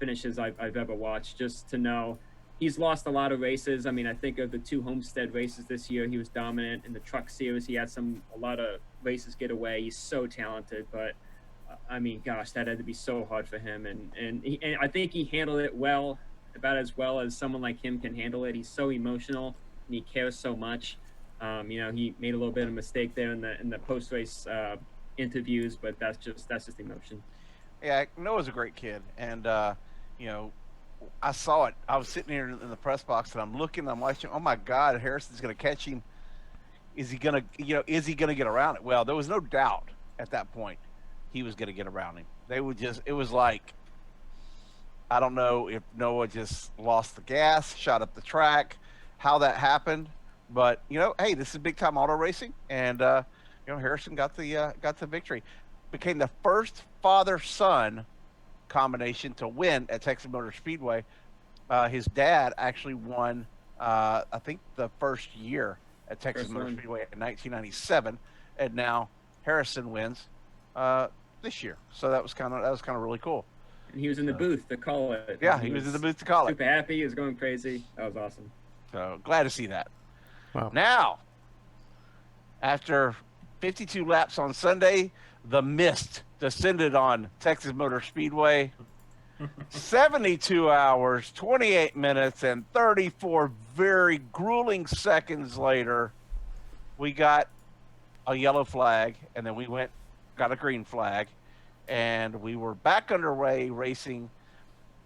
finishes I've ever watched, just to know. He's lost a lot of races. I mean, I think of the 2 Homestead races this year, he was dominant. In the Truck Series, he had a lot of races get away. He's so talented, but I mean, gosh, that had to be so hard for him. And I think he handled it well, about as well as someone like him can handle it. He's so emotional and he cares so much. You know, he made a little bit of a mistake there in the post-race interviews, but that's just emotion. Yeah, Noah's a great kid, and you know, I saw it. I was sitting here in the press box, and I'm looking. I'm watching. Oh my God, Harrison's going to catch him. Is he going to? Is he going to get around it? Well, there was no doubt at that point he was going to get around him. They would just. It was like, I don't know if Noah just lost the gas, shot up the track, how that happened, but hey, this is big time auto racing, and Harrison got the victory. Became the first father-son combination to win at Texas Motor Speedway. His dad actually won, I think, the first year at Texas First Motor one. Speedway in 1997, and now Harrison wins this year. So that was kind of really cool. And he was in the booth to call it. Yeah, he was in the booth to call it. Super happy. He was going crazy. That was awesome. So glad to see that. Wow. Now, after 52 laps on Sunday, the mist descended on Texas Motor Speedway. 72 hours, 28 minutes, and 34 very grueling seconds later, we got a yellow flag, and then we got a green flag, and we were back underway racing,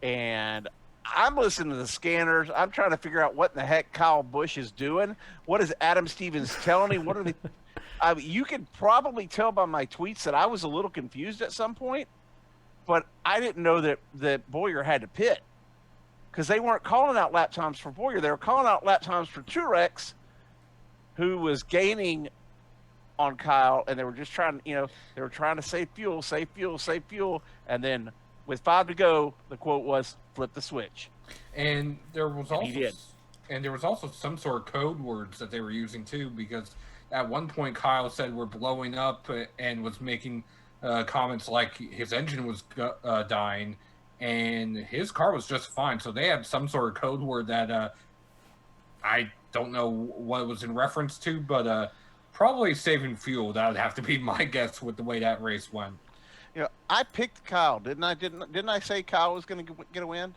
and I'm listening to the scanners. I'm trying to figure out what in the heck Kyle Busch is doing. What is Adam Stevens telling him? What are they? You can probably tell by my tweets that I was a little confused at some point, but I didn't know that Boyer had to pit because they weren't calling out lap times for Boyer. They were calling out lap times for Truex, who was gaining on Kyle, and they were just trying, they were trying to save fuel, and then with 5 to go, the quote was flip the switch. And there was And he did. also some sort of code words that they were using too, because at one point Kyle said we're blowing up and was making comments like his engine was dying, and his car was just fine. So they had some sort of code word that I don't know what it was in reference to, but probably saving fuel. That would have to be my guess with the way that race went. I picked Kyle, didn't I? Didn't I say Kyle was going to get a win?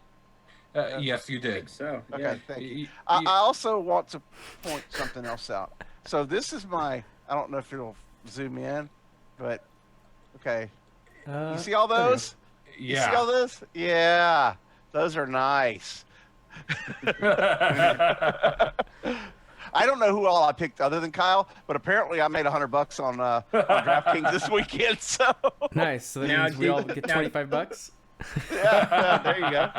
Yes, you I did. think so. Okay, Yeah. thank you. I also want to point something else out. So this is I don't know if it'll zoom in, but okay. You see all those? You see all this? Yeah, those are nice. I don't know who all I picked other than Kyle, but apparently I made $100 on DraftKings this weekend. So Nice. So that Now, means we all get $25. yeah, there you go.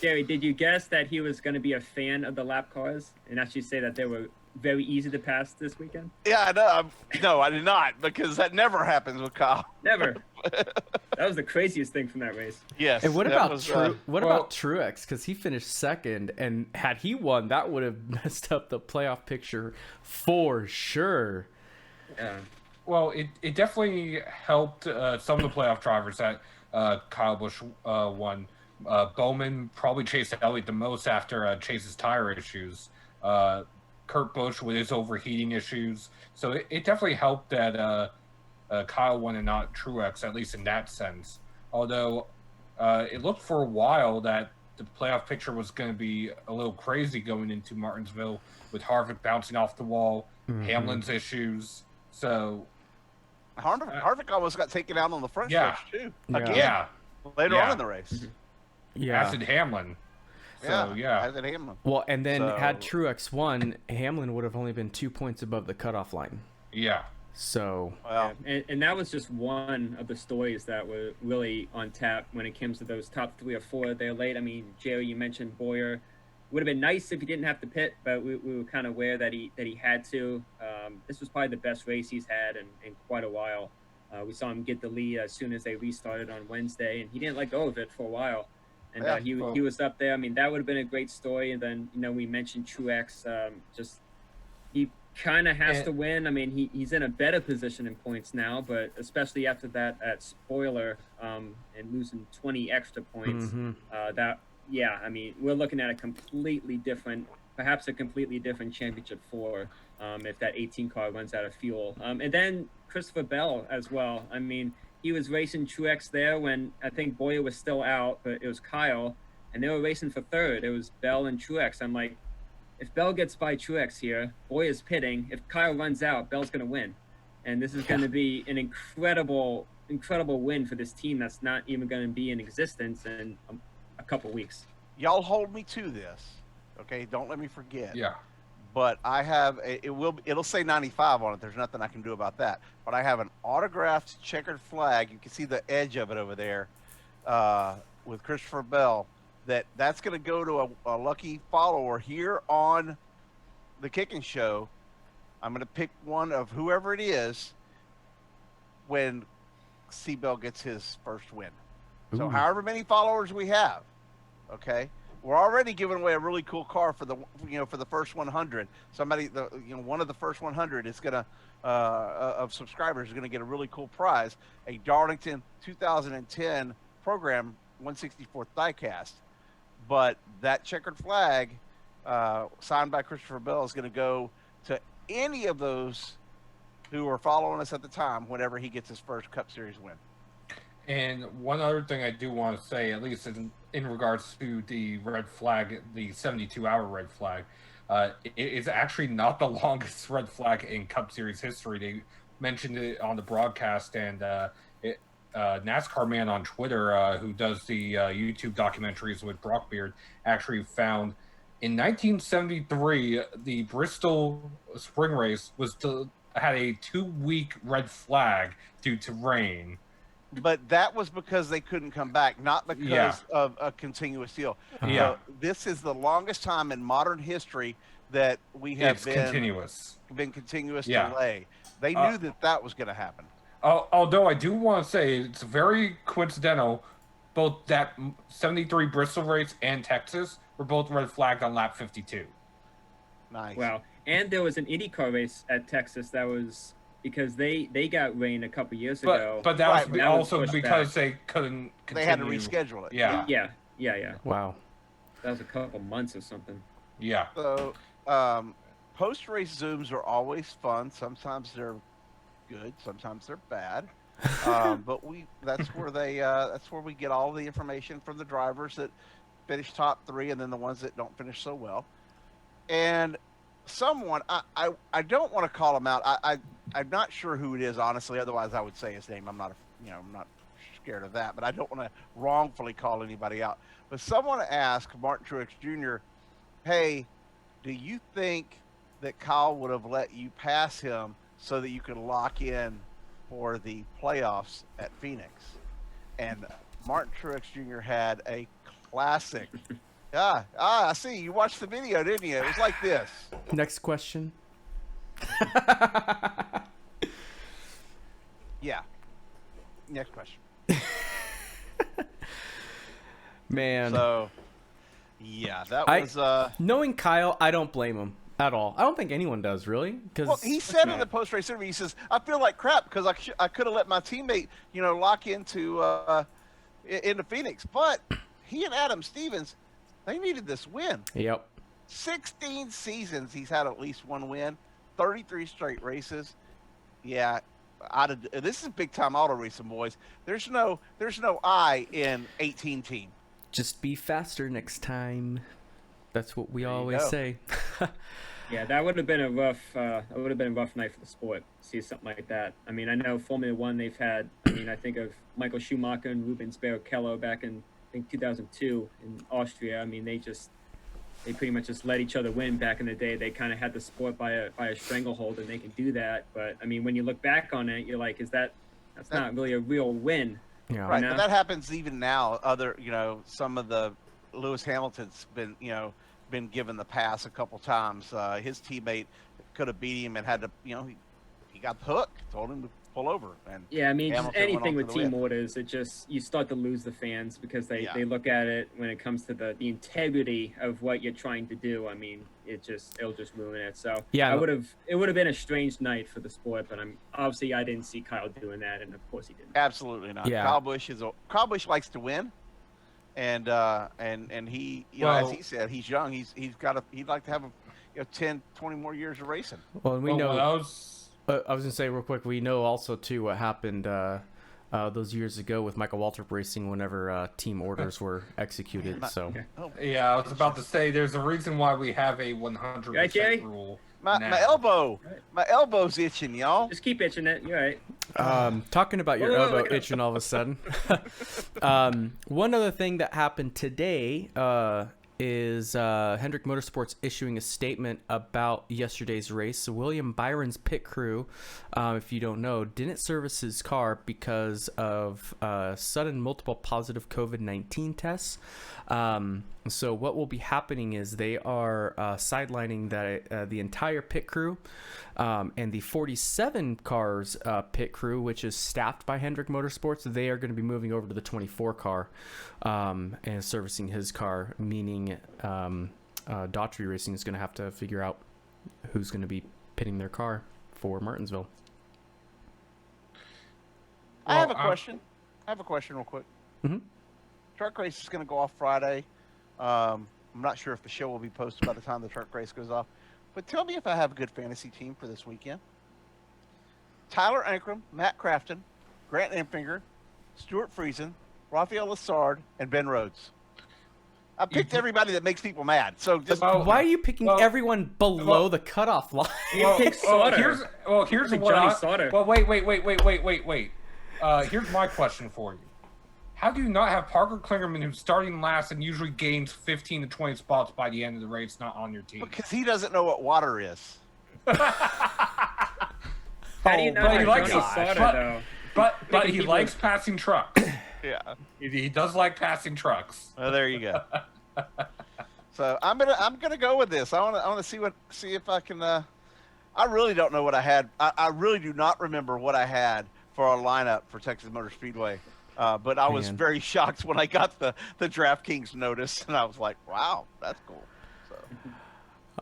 Jerry, did you guess that he was going to be a fan of the lap cars and actually say that they were very easy to pass this weekend? Yeah, I know. No, I did not, because that never happens with Kyle. Never. That was the craziest thing from that race. Yes. And what that about was, about Truex? Because he finished second, and had he won, that would have messed up the playoff picture for sure. Yeah. Well, it definitely helped some of the playoff drivers that Kyle Busch won. Bowman probably chased Elliott the most after Chase's tire issues. Kurt Busch with his overheating issues. So it definitely helped that Kyle won and not Truex, at least in that sense. Although it looked for a while that the playoff picture was going to be a little crazy going into Martinsville with Harvick bouncing off the wall, Hamlin's issues. So Harvick almost got taken out on the front Yeah. stretch too. Yeah. Again, yeah, later Yeah. on in the race. Yeah. as did Hamlin. So yeah. as did Hamlin. Well, and then had So- Truex won, Hamlin would have only been 2 points above the cutoff line. Yeah. So Well, And that was just one of the stories that were really on tap when it comes to those top 3 or 4 there late. I mean, Jerry, you mentioned Boyer. Would have been nice if he didn't have to pit, but we were kind of aware that he had to. This was probably the best race he's had in quite a while. We saw him get the lead as soon as they restarted on Wednesday, and he didn't let go of it for a while. And Yeah, he was up there. I mean, that would have been a great story. And then, we mentioned Truex. Just he kind of has to win. I mean, he's in a better position in points now, but especially after that spoiler and losing 20 extra points, I mean, we're looking at perhaps a completely different championship if that 18 car runs out of fuel. And then Christopher Bell as well. I mean, he was racing Truex there when I think Boyer was still out, but it was Kyle, and they were racing for third. It was Bell and Truex. I'm like, if Bell gets by Truex here, Boyer's pitting. If Kyle runs out, Bell's going to win. And this is going to be an incredible win for this team that's not even going to be in existence in a couple weeks. y'all hold me to this, okay? Don't let me forget. Yeah. But I have it'll say 95 on it. There's nothing I can do about that. But I have an autographed checkered flag. You can see the edge of it over there with Christopher Bell. That's going to go to a lucky follower here on the Kickin' Show. I'm going to pick one of whoever it is when C. Bell gets his first win. So Ooh. however many followers we have, okay? we're already giving away a really cool car for the first 100. One of the first 100 is gonna of subscribers is gonna get a really cool prize, a Darlington 2010 program 164th diecast. But that checkered flag, signed by Christopher Bell, is gonna go to any of those who were following us at the time whenever he gets his first Cup Series win. And one other thing I do want to say, at least in regards to the red flag, the 72-hour red flag, it's actually not the longest red flag in Cup Series history. They mentioned it on the broadcast, and NASCAR Man on Twitter, who does the YouTube documentaries with Brockbeard, actually found in 1973 the Bristol Spring Race had a 2-week red flag due to rain. But that was because they couldn't come back, not because of a continuous deal. Yeah. So this is the longest time in modern history that we have been continuous delay. They knew that was going to happen. Although I do want to say it's very coincidental, both that 73 Bristol race and Texas were both red flagged on lap 52. Nice. Wow. And there was an IndyCar race at Texas that was because they got rain a couple years ago. But that was also pushed because back. they couldn't continue. They had to reschedule it. Yeah. Wow. That was a couple months or something. Yeah. So post-race Zooms are always fun. Sometimes they're good, sometimes they're bad. But that's where we get all the information from the drivers that finish top 3 and then the ones that don't finish so well. And someone, I don't want to call him out. I'm not sure who it is, honestly. Otherwise, I would say his name. I'm not scared of that. But I don't want to wrongfully call anybody out. But someone asked Martin Truex Jr., "Hey, do you think that Kyle would have let you pass him so that you could lock in for the playoffs at Phoenix?" And Martin Truex Jr. had a classic. I see. You watched the video, didn't you? It was like this. Next question. Yeah. Next question. Man. So, yeah, that was... knowing Kyle, I don't blame him at all. I don't think anyone does, really. Well, he said in the post-race interview, he says, "I feel like crap because I could have let my teammate, lock into Phoenix." But he and Adam Stevens, they needed this win. Yep. 16 seasons he's had at least one win, 33 straight races. Yeah, this is big-time auto racing, boys. There's no I in 18 team. Just be faster next time. That's what we always say. Yeah, that would have been a rough night for the sport. See something like that. I mean, I know Formula One they've had. I think of Michael Schumacher and Rubens Barrichello back in 2002 in Austria. I mean, they pretty much just let each other win back in the day. They kind of had the sport by a stranglehold, and they can do that. But I mean, when you look back on it, you're like, that's not really a real win. Yeah. Right, but that happens even now. Some of the Lewis Hamilton's been given the pass a couple times. His teammate could have beat him and had to, he got the hook, told him to pull over. And yeah, I mean, just anything with team win. orders, you start to lose the fans because they look at it when it comes to the integrity of what you're trying to do. I mean, it'll just ruin it. So yeah, it would have been a strange night for the sport, but I didn't see Kyle doing that, and of course he didn't. Absolutely not. Yeah. Kyle Busch likes to win. And he, as he said, he's young. He'd like to have 10, 20 more years of racing. Well, and we know. I was gonna say real quick. We know also too what happened those years ago with Michael Waltrip Racing whenever team orders were executed. So yeah, I was about to say there's a reason why we have a 100% rule. My elbow's itching, y'all. Just keep itching it. You're right. Talking about your elbow itching all of a sudden. One other thing that happened today is Hendrick Motorsports issuing a statement about yesterday's race. So William Byron's pit crew, if you don't know, didn't service his car because of sudden multiple positive COVID-19 tests. So what will be happening is they are sidelining the entire pit crew and the 47 cars pit crew, which is staffed by Hendrick Motorsports. They are going to be moving over to the 24 car and servicing his car, meaning Racing, Daughtry Racing is going to have to figure out who's going to be pitting their car for Martinsville. I have a question. I have a question real quick. Mhm. Truck race is going to go off Friday. I'm not sure if the show will be posted by the time the truck race goes off. But tell me if I have a good fantasy team for this weekend. Tyler Ankrum, Matt Crafton, Grant Enfinger, Stuart Friesen, Rafael Lessard, and Ben Rhodes. I picked everybody that makes people mad. So just Why are you picking everyone below the cutoff line? You pick Sauter. Here's Pick what Johnny Sauter. Well, wait. Here's my question for you. How do you not have Parker Klingerman, who's starting last and usually gains 15 to 20 spots by the end of the race, not on your team? because he doesn't know what water is. How do you not but he have likes Johnny it. Sauter, though? But he likes passing trucks. Yeah. He does like passing trucks. Well, there you go. So I'm gonna go with this. I wanna see if I can. I really don't know what I had. I really do not remember what I had for our lineup for Texas Motor Speedway. But I was very shocked when I got the DraftKings notice, and I was like, wow, that's cool. So.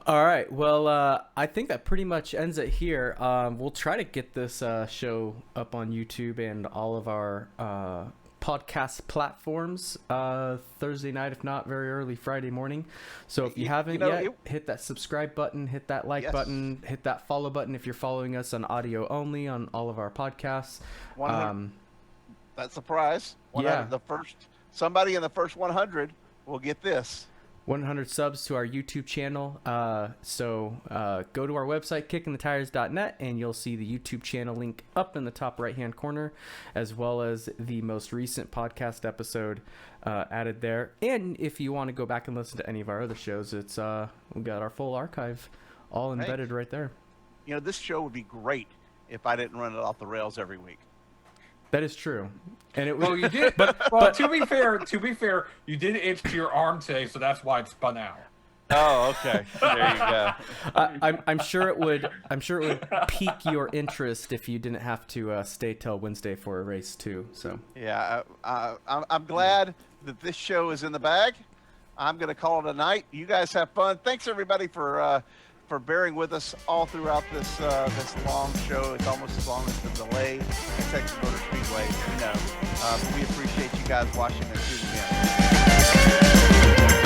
All right. Well, I think that pretty much ends it here. We'll try to get this show up on YouTube and all of our podcast platforms Thursday night, if not very early Friday morning. So if you haven't yet, hit that subscribe button, hit that like button, hit that follow button if you're following us on audio only on all of our podcasts. That's a prize. Somebody in the first 100 will get this. 100 subs to our YouTube channel. So go to our website, kickingetires.net, and you'll see the YouTube channel link up in the top right-hand corner, as well as the most recent podcast episode added there. And if you want to go back and listen to any of our other shows, it's we got our full archive all embedded right there. You know, this show would be great if I didn't run it off the rails every week. That is true, and it was. Well, you did. But to be fair, you did itch to your arm today, so that's why it spun out. Oh, okay. There you go. I'm sure it would. I'm sure it would pique your interest if you didn't have to stay till Wednesday for a race too. So yeah, I'm glad that this show is in the bag. I'm going to call it a night. You guys have fun. Thanks everybody for bearing with us all throughout this long show. It's almost as long as the delay at Texas Motor Speedway. But we appreciate you guys watching and tuning in.